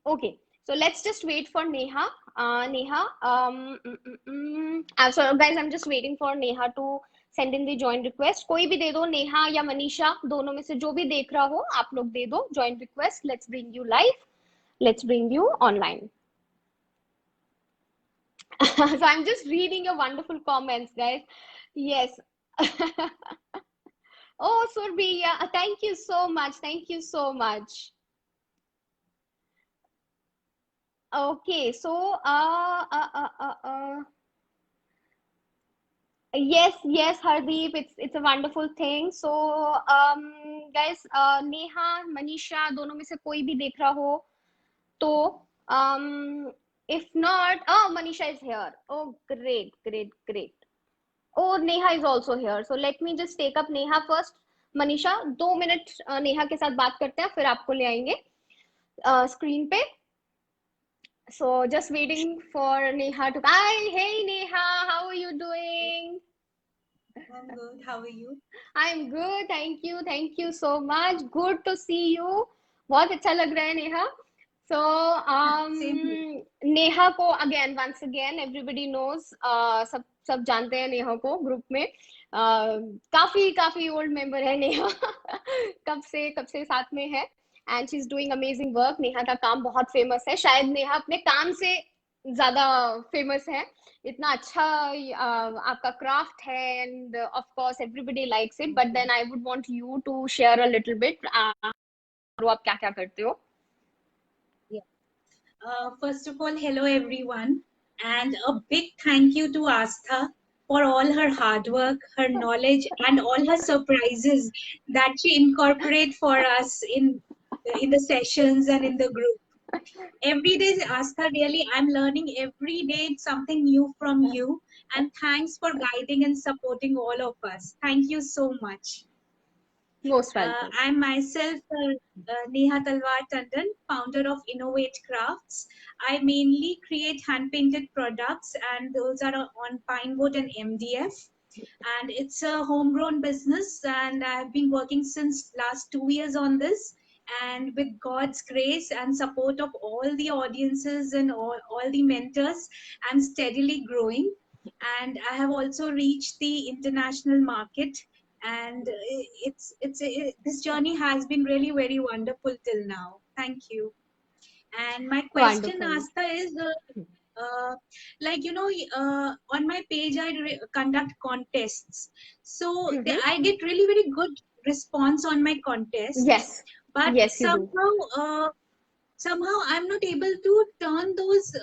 okay, so let's just wait for Neha. Neha, so guys, I'm just waiting for Neha to send in the join request. कोई भी दे दो, नेहा या मनीषा, दोनों में से जो भी देख रहा हो आप लोग दे दो join request. Let's bring you live, let's bring you online. So I'm just reading your wonderful comments, guys. Yes. Oh, Surbi, yeah, thank you so much. Thank you so much. Okay, so yes Hardeep, it's a wonderful thing. So guys, Neha, Manisha, दोनों में से कोई भी देख रहा हो तो if not, oh, Manisha is here. Oh, great. Oh, Neha is also here. So let me just take up Neha first. Manisha, 2 minute Neha के साथ बात करते हैं, फिर आपको ले आएंगे स्क्रीन पे. So just waiting for Neha to. Hi, hey Neha, how are you doing? I'm good. How are you? I'm good, thank you so much. Good to see you. बहुत अच्छा लग रहा है Neha. So Same here. Neha को again, once again, everybody knows. सब जानते हैं नेहा को ग्रुप में. काफी ओल्ड मेंबर है नेहा. कब से साथ में है. And she is doing amazing work. Neha का काम बहुत फेमस है. शायद नेहा अपने काम से ज्यादा फेमस है. इतना अच्छा आपका क्राफ्ट है. And of course everybody likes it. But then I would want you to share a little bit. आप क्या क्या करते हो? First of all, hello everyone, and a big thank you to Astha for all her hard work, her knowledge, and all her surprises that she incorporate for us in the sessions and in the group. Every day, Astha, really, I'm learning every day something new from you, and thanks for guiding and supporting all of us. Thank you so much. Most welcome. I'm myself Neha Talwar Tandon, founder of Innovate Crafts. I mainly create hand-painted products, and those are on Pinewood and MDF. And it's a homegrown business, and I've been working since last 2 years on this. And with God's grace and support of all the audiences and all the mentors, I'm steadily growing. And I have also reached the international market, and this journey has been really very wonderful till now. Thank you. And my question, Wonderful. Asta, is like on my page I conduct contests, so I get really very good response on my contests. Yes. But Yes, you do. somehow I'm not able to turn those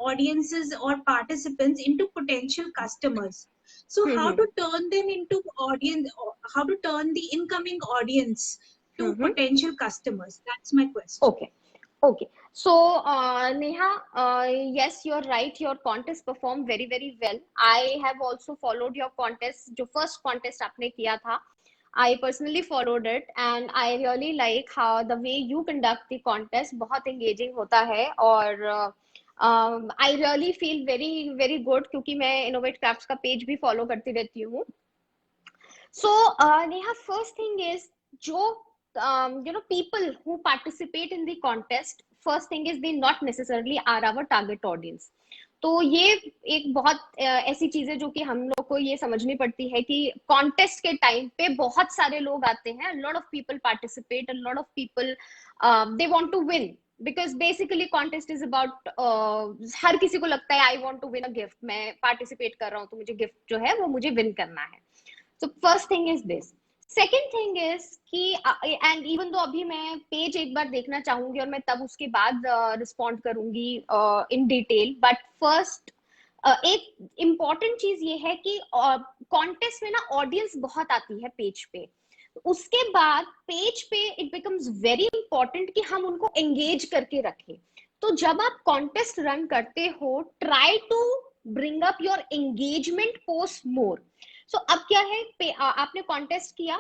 audiences or participants into potential customers. So how to turn them into audience, or how to turn the incoming audience to potential customers? That's my question. Okay. Okay. So, Neha, yes, you're right. Your contest performed very, very well. I have also followed your contest. जो first contest आपने किया था, I personally followed it, and I really like how the way you conduct the contest. बहुत engaging होता है, और I really feel very, very good क्योंकि मैं Innovate Crafts का page भी follow करती रहती हूँ. So, Neha, first thing is, जो people who participate in the contest, first thing is they not necessarily are our target audience. तो ये एक बहुत ऐसी चीज है जो कि हम लोग को ये समझनी पड़ती है कि कॉन्टेस्ट के टाइम पे बहुत सारे लोग आते हैं, lot of people participate, lot of people they want to win, because basically contest is about, हर किसी को लगता है I want to win a gift, मैं पार्टिसिपेट कर रहा हूँ तो मुझे गिफ्ट जो है वो मुझे विन करना है. So first thing is this. Second thing is कि and even though अभी मैं पेज एक बार देखना चाहूंगी और मैं तब उसके बाद रिस्पॉन्ड करूंगी इन डिटेल, बट फर्स्ट एक इम्पॉर्टेंट चीज ये है कि कॉन्टेस्ट में ना ऑडियंस बहुत आती है पेज पे. उसके बाद पेज पे इट बिकम्स वेरी इंपॉर्टेंट कि हम उनको एंगेज करके रखें. तो जब आप कॉन्टेस्ट रन करते हो, try to bring up your engagement post more. So अब क्या है, आपने कॉन्टेस्ट किया,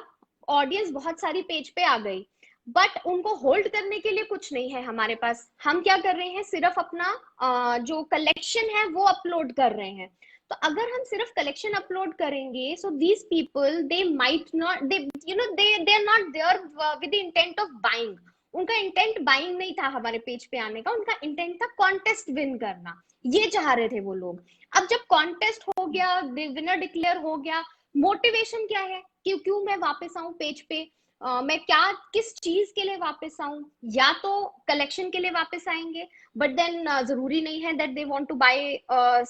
ऑडियंस बहुत सारी पेज पे आ गई, बट उनको होल्ड करने के लिए कुछ नहीं है हमारे पास. हम क्या कर रहे हैं, सिर्फ अपना जो कलेक्शन है वो अपलोड कर रहे हैं. तो अगर हम सिर्फ कलेक्शन अपलोड करेंगे, so these people they might not, they are not there with the intent of buying. उनका इंटेंट बाइंग नहीं था हमारे पेज पे आने का, उनका इंटेंट था कॉन्टेस्ट विन करना, ये चाह रहे थे वो लोग. अब जब कॉन्टेस्ट हो गया, विनर डिक्लेयर हो गया, मोटिवेशन क्या है कि क्यों मैं वापस आऊं पेज पे, मैं क्या किस चीज के लिए वापस आऊं. या तो कलेक्शन के लिए वापस आएंगे, बट देन जरूरी नहीं है that they want to buy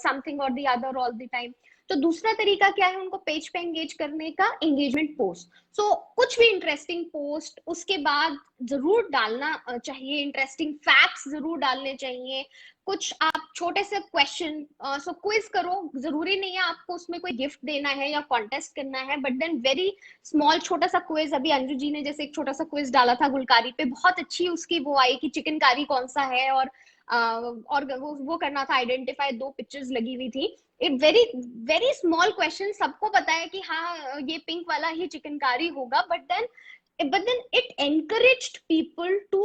something और the other all the time. तो दूसरा तरीका क्या है उनको पेज पे एंगेज करने का, एंगेजमेंट पोस्ट. सो कुछ भी इंटरेस्टिंग पोस्ट उसके बाद जरूर डालना चाहिए, इंटरेस्टिंग फैक्ट्स जरूर डालने चाहिए, कुछ आप छोटे से क्वेश्चन, सो क्विज करो. जरूरी नहीं है आपको उसमें कोई गिफ्ट देना है या कॉन्टेस्ट करना है, बट देन वेरी स्मॉल छोटा सा क्विज. अभी अंजू जी ने जैसे एक छोटा सा क्विज डाला था गुलकारी पे, बहुत अच्छी उसकी वो आई कि चिकन कारी कौन सा है, और वो करना था, आइडेंटिफाई 2 पिक्चर्स लगी हुई थी. एक वेरी वेरी स्मॉल क्वेश्चन, सबको पता है कि हाँ ये पिंक वाला ही चिकनकारी होगा, but then it encouraged people to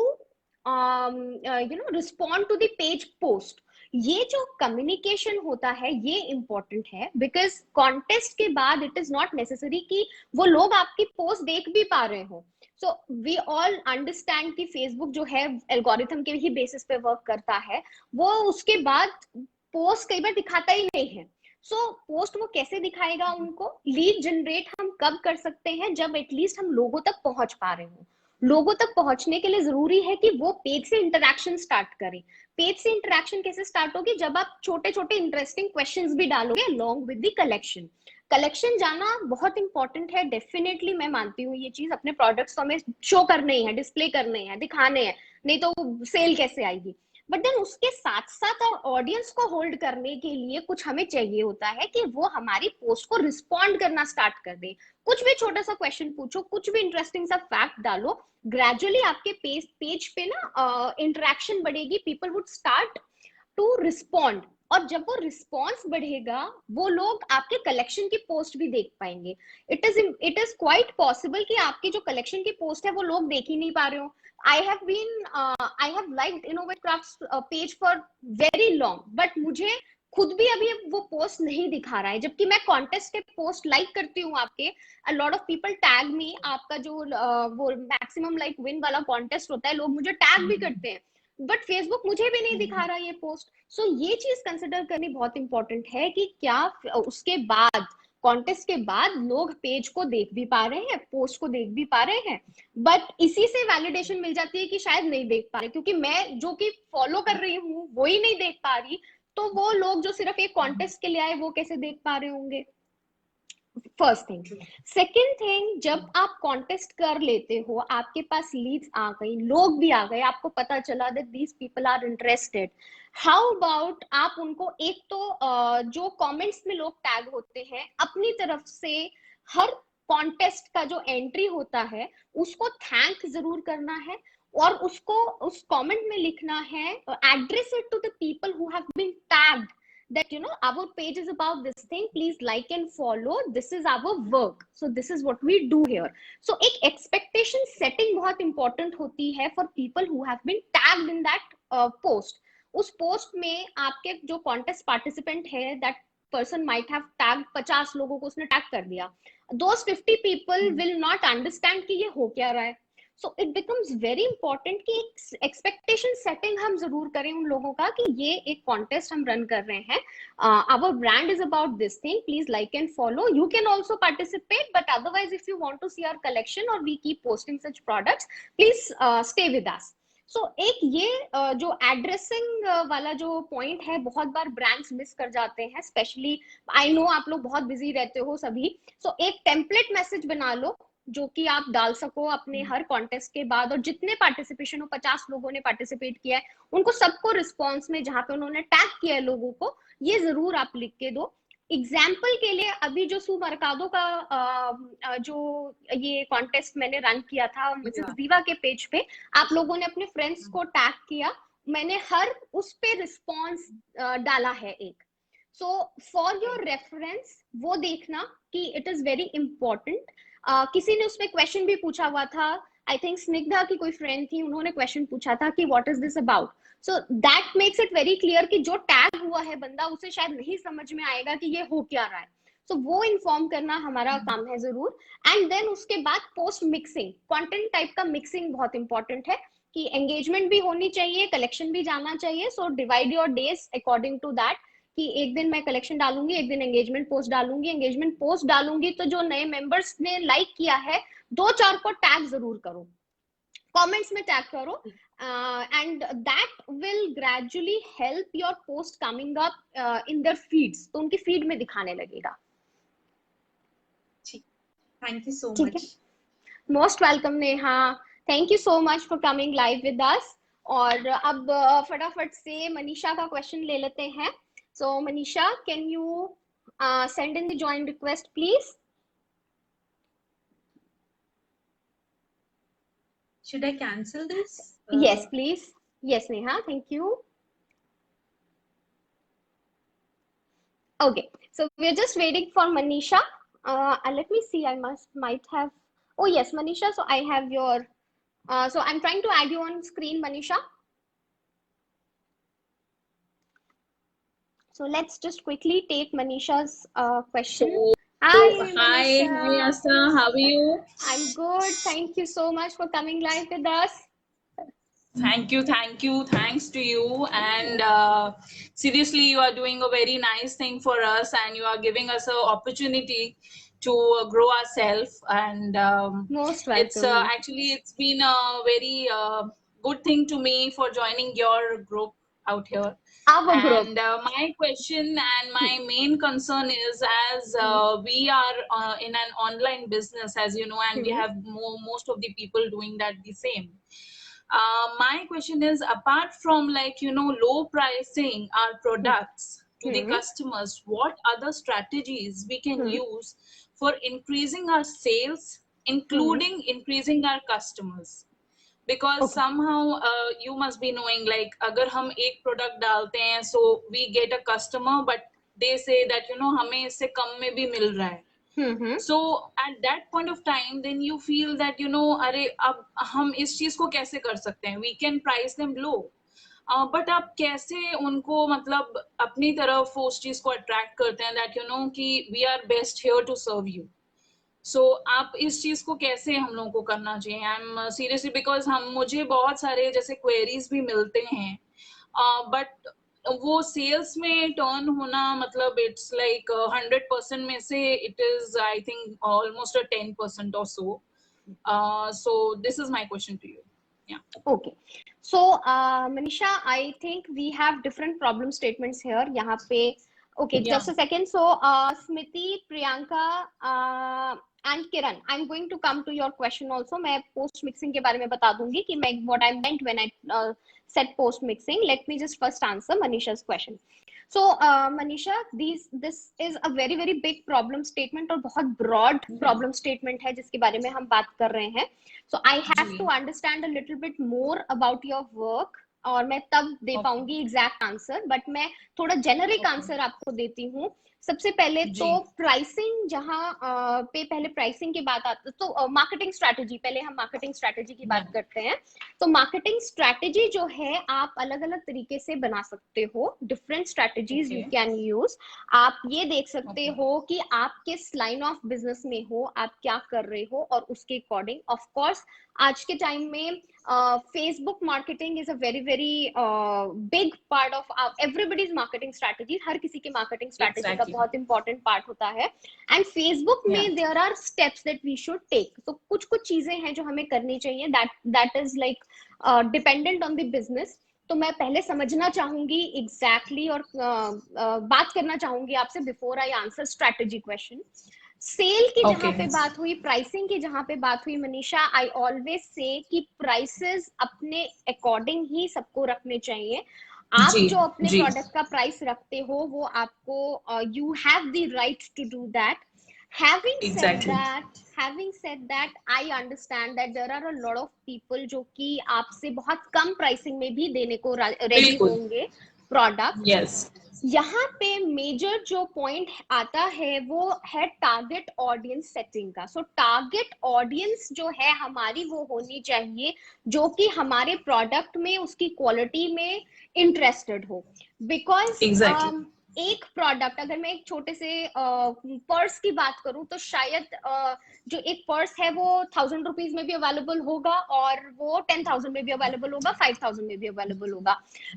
respond to the page post. ये जो कम्युनिकेशन होता है ये इंपॉर्टेंट है, बिकॉज कॉन्टेस्ट के बाद इट इज नॉट नेसेसरी कि वो लोग आपकी पोस्ट देख भी पा रहे हो. सो वी ऑल अंडरस्टैंड कि फेसबुक जो है एल्गोरिथम के ही बेसिस पे वर्क करता है, वो उसके बाद पोस्ट कई बार दिखाता ही नहीं है. सो पोस्ट वो कैसे दिखाएगा उनको? लीड जनरेट हम कब कर सकते हैं, जब एटलीस्ट हम लोगों तक पहुंच पा रहे हो. लोगों तक पहुंचने के लिए जरूरी है कि वो पेज से इंटरैक्शन स्टार्ट करें. पेज से इंटरैक्शन कैसे स्टार्ट होगी? जब आप छोटे छोटे इंटरेस्टिंग क्वेश्चंस भी डालोगे along with the collection. Collection जाना बहुत इंपॉर्टेंट है, डेफिनेटली मैं मानती हूँ ये चीज. अपने प्रोडक्ट्स तो हमें शो करने ही है, डिस्प्ले करने हैं, दिखाने हैं, नहीं तो सेल कैसे आएगी. बट देन उसके साथ साथ और ऑडियंस को होल्ड करने के लिए कुछ हमें चाहिए होता है कि वो हमारी पोस्ट को रिस्पॉन्ड करना स्टार्ट कर दे. कुछ भी छोटा सा क्वेश्चन पूछो, कुछ भी इंटरेस्टिंग सा फैक्ट डालो, ग्रेजुअली आपके पेज पे ना इंटरेक्शन बढ़ेगी, people would start to respond. और जब वो रिस्पॉन्स बढ़ेगा वो लोग आपके कलेक्शन की पोस्ट भी देख पाएंगे. इट इज क्वाइट पॉसिबल कि आपकी जो कलेक्शन की पोस्ट है वो लोग देख ही नहीं पा रहे हो. I have liked Innovate Crafts page for very long, but मुझे खुद भी अभी वो पोस्ट नहीं दिखा रहा है, जबकि मैं कॉन्टेस्ट के पोस्ट लाइक करती हूँ आपके. a lot of people tag me. आपका जो वो मैक्सिमम लाइक विन वाला कॉन्टेस्ट होता है, लोग मुझे टैग भी करते हैं, बट फेसबुक मुझे भी नहीं दिखा रहा ये पोस्ट. सो ये चीज कंसिडर करनी बहुत इंपॉर्टेंट है कि क्या उसके बाद, कॉन्टेस्ट के बाद लोग पेज को देख भी पा रहे हैं, पोस्ट को देख भी पा रहे हैं. बट इसी से वैलिडेशन मिल जाती है कि शायद नहीं देख पा रहे, क्योंकि मैं जो कि फॉलो कर रही हूँ वो ही नहीं देख पा रही, तो वो लोग जो सिर्फ एक कॉन्टेस्ट के लिए आए वो कैसे देख पा रहे होंगे. First thing. सेकेंड थिंग, जब आप कॉन्टेस्ट कर लेते हो, आपके पास लीड्स आ गई, लोग भी आ गए, आपको पता चला that these people are interested, how about आप उनको एक तो जो कमेंट्स में लोग टैग होते हैं, अपनी तरफ से हर कॉन्टेस्ट का जो एंट्री होता है उसको थैंक जरूर करना है, और उसको उस कमेंट में लिखना है, address it to the people who have been tagged, that our page is about this thing, please like and follow, this is our work, so this is what we do here. So एक expectation setting बहुत important होती है for people who have been tagged in that post. उस post में आपके जो contest participant है, that person might have tagged 50 लोगों को उसने टैग कर दिया. those 50 people will not understand कि ये हो क्या रहा है. So it becomes very important कि expectation setting हम जरूर करें उन लोगों का कि ये एक contest हम run कर रहे हैं, our brand is about this thing, please like and follow, you can also participate, but otherwise if you want to see our collection or we keep posting such products, please stay with us. So एक ये जो addressing वाला जो point है, बहुत बार brands miss कर जाते हैं, स्पेशली आई नो आप लोग बहुत बिजी रहते हो सभी. सो एक टेम्पलेट मैसेज बना लो जो कि आप डाल सको अपने हर कॉन्टेस्ट के बाद, और जितने पार्टिसिपेशन हो, 50 लोगों ने पार्टिसिपेट किया है, उनको सबको रिस्पॉन्स में जहां पे उन्होंने टैग किया है लोगों को, ये जरूर आप लिख के दो. एग्जाम्पल के लिए अभी जो सू मर्कादो का जो ये कॉन्टेस्ट मैंने रन किया था मिसेस दीवा के पेज पे, आप लोगों ने अपने फ्रेंड्स को टैग किया, मैंने हर उस पे रिस्पॉन्स डाला है एक. सो फॉर योर रेफरेंस वो देखना कि इट इज वेरी इंपॉर्टेंट. किसी ने उसमें क्वेश्चन भी पूछा हुआ था, आई थिंक स्निग्धा की कोई फ्रेंड थी, उन्होंने क्वेश्चन पूछा था कि what is this about. So that makes it very clear कि जो टैग हुआ है बंदा, उसे शायद नहीं समझ में आएगा कि ये हो क्या रहा है. सो वो इन्फॉर्म करना हमारा काम है जरूर. एंड देन उसके बाद पोस्ट मिक्सिंग, कंटेंट टाइप का मिक्सिंग बहुत इंपॉर्टेंट है कि एंगेजमेंट भी होनी चाहिए, कलेक्शन भी जाना चाहिए. So divide your days according to that कि एक दिन मैं कलेक्शन डालूंगी, एक दिन एंगेजमेंट पोस्ट डालूंगी. एंगेजमेंट पोस्ट डालूंगी तो जो नए मेंबर्स ने लाइक किया है 2-4 को टैग जरूर करो, कमेंट्स में टैग करो, and that will gradually help your post coming up in their feeds, तो उनकी फीड में दिखाने लगेगा. Thank you so much. Most welcome Neha, thank you so much for coming live with us. और अब फटाफट से मनीषा का क्वेश्चन ले लेते हैं. So Manisha, can you send in the join request, please? Should I cancel this? Yes, please. Yes, Neha, thank you. Okay, so we're just waiting for Manisha. Let me see, might have, oh yes, Manisha, so I have your, so I'm trying to add you on screen, Manisha. So let's just quickly take Manisha's question. Hi, Asta. How are you? I'm good. Thank you so much for coming live with us. Thank you. Thanks to you. And seriously, you are doing a very nice thing for us, and you are giving us an opportunity to grow ourselves. And most welcome. It's actually it's been a very good thing to me for joining your group out here. Our group. And my question and my main concern is, as we are in an online business, as you know, and we have most of the people doing that the same. My question is, apart from low pricing our products to the customers, what other strategies we can use for increasing our sales, including increasing our customers? because Okay. somehow you must be knowing, like अगर हम एक product डालते हैं, so we get a customer, but they say that हमें इससे कम में भी मिल रहा है. So at that point of time, then you feel that अरे अब हम इस चीज को कैसे कर सकते हैं, we can price them low. But आप कैसे उनको मतलब अपनी तरफ उस चीज को अट्रैक्ट करते हैं, दैट कि we are best here to serve you. So आप इस चीज को कैसे हम लोगों को करना चाहिए? आई एम सीरियसली, बिकॉज मुझे बहुत सारे जैसे क्वेरीज भी मिलते हैं, बट वो सेल्स में टर्न होना मतलब इट्स लाइक 100% में से it is I think almost 10% और सो. So this is my question to you. Yeah. Okay. So, Manisha, I think we have different problem statements here. यहाँ पे, okay, Yeah. just a second. So, Smriti, Priyanka, and Kiran, I'm going to come to your question also. मैं post mixing के बारे में बता दूंगी कि मैं what I meant when I said post mixing. Let me just first answer Manisha's question. So, Manisha, this is a very very big problem statement और बहुत broad problem statement है जिसके बारे में हम बात कर रहे हैं. So I have to understand a little bit more about your work और मैं तब दे पाऊंगी एग्जैक्ट आंसर, बट मैं थोड़ा जेनरिक आंसर आपको देती हूँ. सबसे पहले तो प्राइसिंग, जहाँ पे पहले प्राइसिंग की बात आती है तो मार्केटिंग स्ट्रैटेजी, पहले हम मार्केटिंग स्ट्रैटेजी की बात करते हैं. तो मार्केटिंग स्ट्रैटेजी जो है आप अलग अलग तरीके से बना सकते हो. Different strategies you can use. आप ये देख सकते हो कि आप किस लाइन ऑफ बिजनेस में हो, आप क्या कर रहे हो, और उसके अकॉर्डिंग ऑफ कोर्स आज के टाइम में Facebook marketing is a very very big part of everybody's marketing strategy. हर किसी के मार्केटिंग स्ट्रैटेजी का बहुत इंपॉर्टेंट पार्ट होता है. एंड फेसबुक में there are steps that we should take. तो कुछ कुछ चीजें हैं जो हमें करनी चाहिए, that is like dependent on the business. तो मैं पहले समझना चाहूंगी एग्जैक्टली और बात करना चाहूंगी आपसे before I answer strategy question. Sale की जहां पे बात हुई, प्राइसिंग की जहां पे बात हुई, मनीषा, आई ऑलवेज से कि प्राइसेस अपने अकॉर्डिंग ही सबको रखने चाहिए. आप जो अपने प्रोडक्ट का प्राइस रखते हो वो आपको you have the right to do that. Having said that, I understand that there are a lot of people जो कि आपसे बहुत कम प्राइसिंग में भी देने को रेडी होंगे प्रोडक्ट. Yes. यहाँ पे मेजर जो पॉइंट आता है वो है टारगेट ऑडियंस सेटिंग का. सो टारगेट ऑडियंस जो है हमारी वो होनी चाहिए जो कि हमारे प्रोडक्ट में, उसकी क्वालिटी में इंटरेस्टेड हो. बिकॉज एक प्रोडक्ट, अगर मैं एक छोटे से पर्स की बात करूं तो शायद जो एक पर्स है वो 1000 रुपीज में भी अवेलेबल होगा और वो 10,000 में भी अवेलेबल होगा, 5,000 में भी अवेलेबल होगा,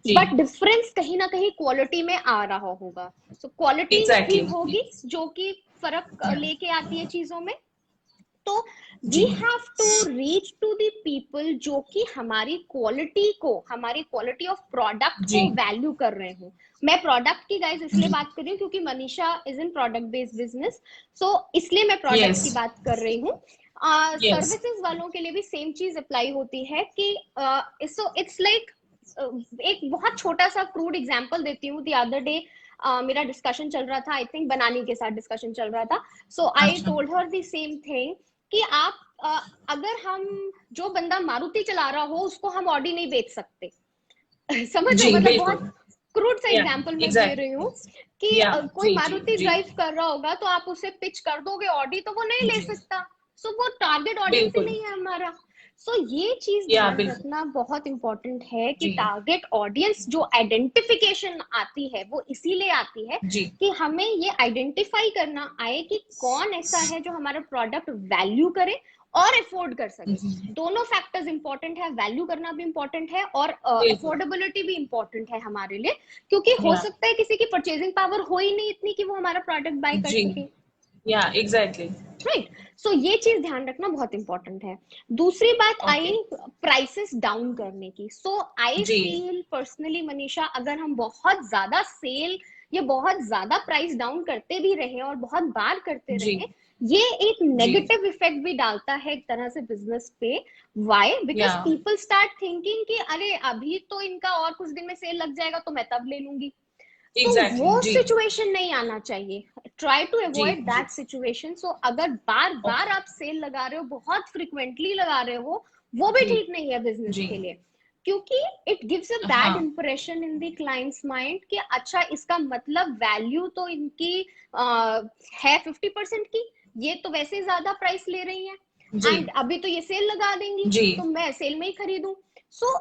बट डिफरेंस कहीं ना कहीं क्वालिटी में आ रहा होगा. सो क्वालिटी ही होगी जो कि फर्क लेके आती है चीजों में. तो we have to reach to the people जो कि हमारी क्वालिटी को, हमारी क्वालिटी ऑफ प्रोडक्ट को वैल्यू कर रहे हो. मैं प्रोडक्ट की गाइस इसलिए बात कर रही हूँ क्योंकि Manisha is in product based business, so इसलिए मैं प्रोडक्ट की बात कर रही हूँ. सर्विसेज वालों के लिए भी सेम चीज अप्लाई होती है कि सो इट्स लाइक, एक बहुत छोटा सा क्रूड एग्जांपल देती हूँ. द अदर डे मेरा डिस्कशन चल रहा था, आई थिंक बनानी के साथ डिस्कशन चल रहा था. So I told her the same thing कि आप अगर हम, जो बंदा मारुति चला रहा हो उसको हम ऑडी नहीं बेच सकते. समझ लो, मतलब बहुत क्रूड सा एग्जांपल मैं दे रही हूँ कि कोई मारुति ड्राइव कर रहा होगा तो आप उसे पिच कर दोगे ऑडी तो वो नहीं ले सकता. सो वो टारगेट ऑडियंस ही नहीं है हमारा. सो ये चीज ध्यान रखना बहुत इंपॉर्टेंट है कि टारगेट ऑडियंस जो आइडेंटिफिकेशन आती है वो इसीलिए आती है कि हमें ये आइडेंटिफाई करना आए कि कौन ऐसा है जो हमारा प्रोडक्ट वैल्यू करे और अफोर्ड कर सके. दोनों फैक्टर्स इंपॉर्टेंट है, वैल्यू करना भी इंपॉर्टेंट है और अफोर्डेबिलिटी भी इंपॉर्टेंट है हमारे लिए, क्योंकि हो सकता है किसी की परचेजिंग पावर हो ही नहीं इतनी कि वो हमारा प्रोडक्ट बाय कर सके. Exactly right. सो ये चीज ध्यान रखना बहुत इंपॉर्टेंट है. दूसरी बात आई प्राइसेस डाउन करने की. सो आई फील पर्सनली मनीषा, अगर हम बहुत ज्यादा सेल या बहुत ज्यादा प्राइस डाउन करते भी रहे और बहुत बार करते रहे, ये एक नेगेटिव इफेक्ट भी डालता है एक तरह से बिजनेस पे. Why? Because people start thinking कि अरे अभी तो इनका और कुछ दिन में सेल लग जाएगा तो मैं तब ले लूंगी. तो वो सिचुएशन नहीं आना चाहिए. Try to avoid that situation. So अगर बार बार आप सेल लगा रहे हो, बहुत फ्रिक्वेंटली लगा रहे हो, वो भी जी ठीक नहीं है बिजनेस जी के लिए, क्योंकि इट गिव्स अ बैड हाँ impression in the clients mind कि अच्छा इसका मतलब वैल्यू तो इनकी है 50% की, ये तो वैसे ज्यादा प्राइस ले रही हैं जी एंड अभी तो ये सेल लगा देंगी जी तो मैं सेल में ही खरीदूं। सो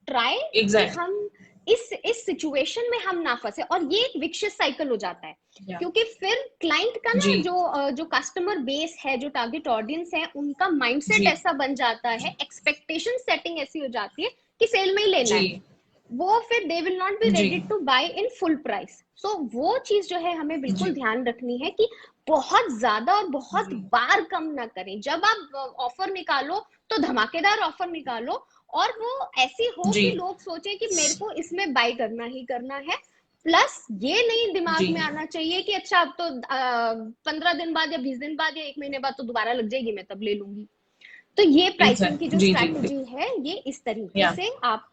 ट्राई कि एग्जैक्ट हम इस सिचुएशन में हम ना फंसे, और ये एक विशियस साइकिल हो जाता है, या क्योंकि फिर क्लाइंट का ना जी जो कस्टमर बेस है, जो टारगेट ऑडियंस है, उनका माइंडसेट जी ऐसा बन जाता है, एक्सपेक्टेशन सेटिंग ऐसी हो जाती है कि सेल में ही लेना जी है, वो फिर दे विल नॉट बी जी ready to buy in full price. So वो चीज जो है हमें बिल्कुल जी ध्यान रखनी है कि बहुत ज्यादा और बहुत जी बार कम ना करें। जब आप ऑफर निकालो तो धमाकेदार ऑफर निकालो, और वो ऐसी हो जी कि लोग सोचे कि मेरे को इसमें बाय करना ही करना है। प्लस ये नहीं दिमाग जी में आना चाहिए कि अच्छा अब तो 15 दिन बाद या 20 दिन बाद या 1 महीने बाद तो दोबारा लग जाएगी, मैं तब ले लूंगी। तो ये प्राइसिंग की एग्जैक्ट जो जी जी स्ट्रैटेजी है, ये इस तरीके या से आप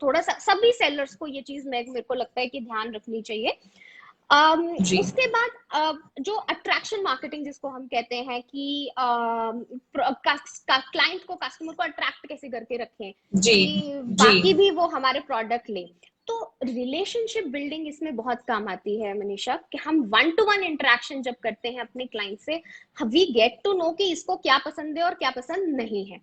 थोड़ा सा सभी सेलर्स को ये चीज मेरे को लगता है कि ध्यान रखनी चाहिए। जी उसके बाद जो अट्रैक्शन मार्केटिंग जिसको हम कहते हैं कि क्लाइंट को, कस्टमर को अट्रैक्ट कैसे करके रखें जी कि जी बाकी भी वो हमारे प्रोडक्ट ले। तो रिलेशनशिप बिल्डिंग इसमें बहुत काम आती है मनीषा, कि हम 1-to-1 इंटरेक्शन जब करते हैं अपने क्लाइंट से, वी गेट टू नो कि इसको क्या पसंद है और क्या पसंद नहीं है।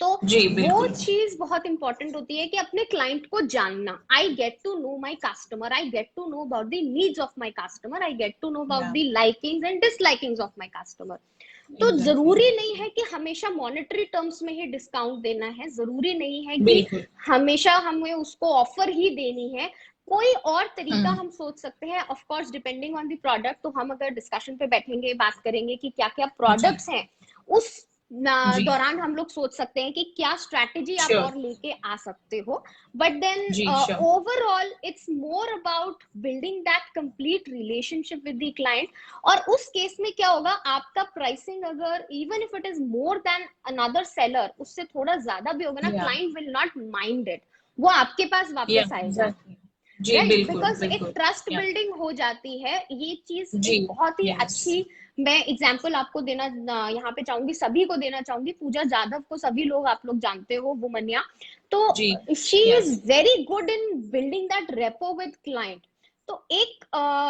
तो जी वो बिल्कुल चीज बहुत इंपॉर्टेंट होती है कि अपने क्लाइंट को जानना। I get to know my customer, I get to know about the needs of my customer, I get to know about या the likings and dislikings of my customer. तो एग्जैक्टली जरूरी नहीं है कि हमेशा मॉनेटरी टर्म्स में ही discount देना है, जरूरी नहीं है कि बिल्कुल हमेशा हमें उसको ऑफर ही देनी है। कोई और तरीका हम्म हम सोच सकते हैं, of course depending on the product. तो हम अगर डिस्कशन पे बैठेंगे, बात करेंगे कि क्या क्या जी प्रोडक्ट्स हैं, उस जी दौरान हम लोग सोच सकते हैं कि क्या स्ट्रैटेजी आप श्योर और लेके आ सकते हो। बट देन जी sure overall it's more about building that complete relationship with the client. और उस केस में क्या होगा, आपका प्राइसिंग अगर even if it is more than another seller, उससे थोड़ा ज्यादा भी होगा ना, या client will not mind it, वो आपके पास या वापस आएगा। एग्जैक्टली जी राइट, बिल्कुल बिकॉज एक बिल्कुल ट्रस्ट या बिल्डिंग हो जाती है। ये चीज जी एक बहुत ही यस अच्छी, मैं एग्जाम्पल आपको देना यहाँ पे चाहूंगी, सभी को देना चाहूंगी। पूजा जाधव को सभी लोग, आप लोग जानते हो, वुमनिया। जी तो she yes is very good in building that rapport with client. तो एक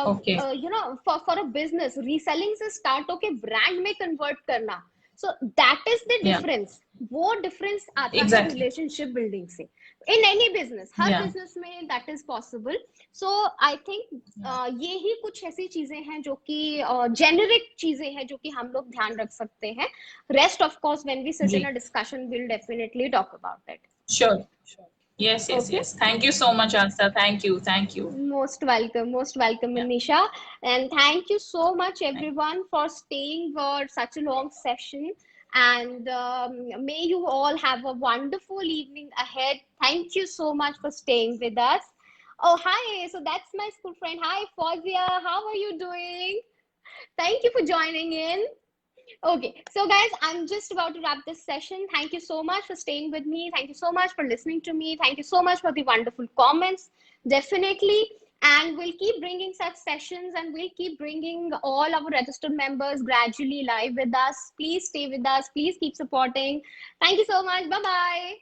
okay you know for a business, reselling से स्टार्ट होके ब्रांड में कन्वर्ट करना, सो दैट इज द या डिफरेंस। वो डिफरेंस आता है एग्जैक्टली रिलेशनशिप बिल्डिंग से, इन एनी बिजनेस, हर या बिजनेस में that is possible. So I think ये ही कुछ ऐसी चीजें हैं जो कि जेनेरिक चीजें हैं जो कि हम लोग ध्यान रख सकते हैं। Rest of course when we sit in जी a discussion will definitely talk about it. Sure sure yes yes okay, yes thank you so much Aastha thank you most welcome, या Manisha, and thank you so much thank everyone for staying for such a long session. And may you all have a wonderful evening ahead. Thank you so much for staying with us. Oh, hi. So that's my school friend. Hi, Fozia. How are you doing? Thank you for joining in. Okay, so guys, I'm just about to wrap this session. Thank you so much for staying with me. Thank you so much for listening to me. Thank you so much for the wonderful comments. Definitely. And we'll keep bringing such sessions, and we'll keep bringing all our registered members gradually live with us. Please stay with us. Please keep supporting. Thank you so much. Bye bye.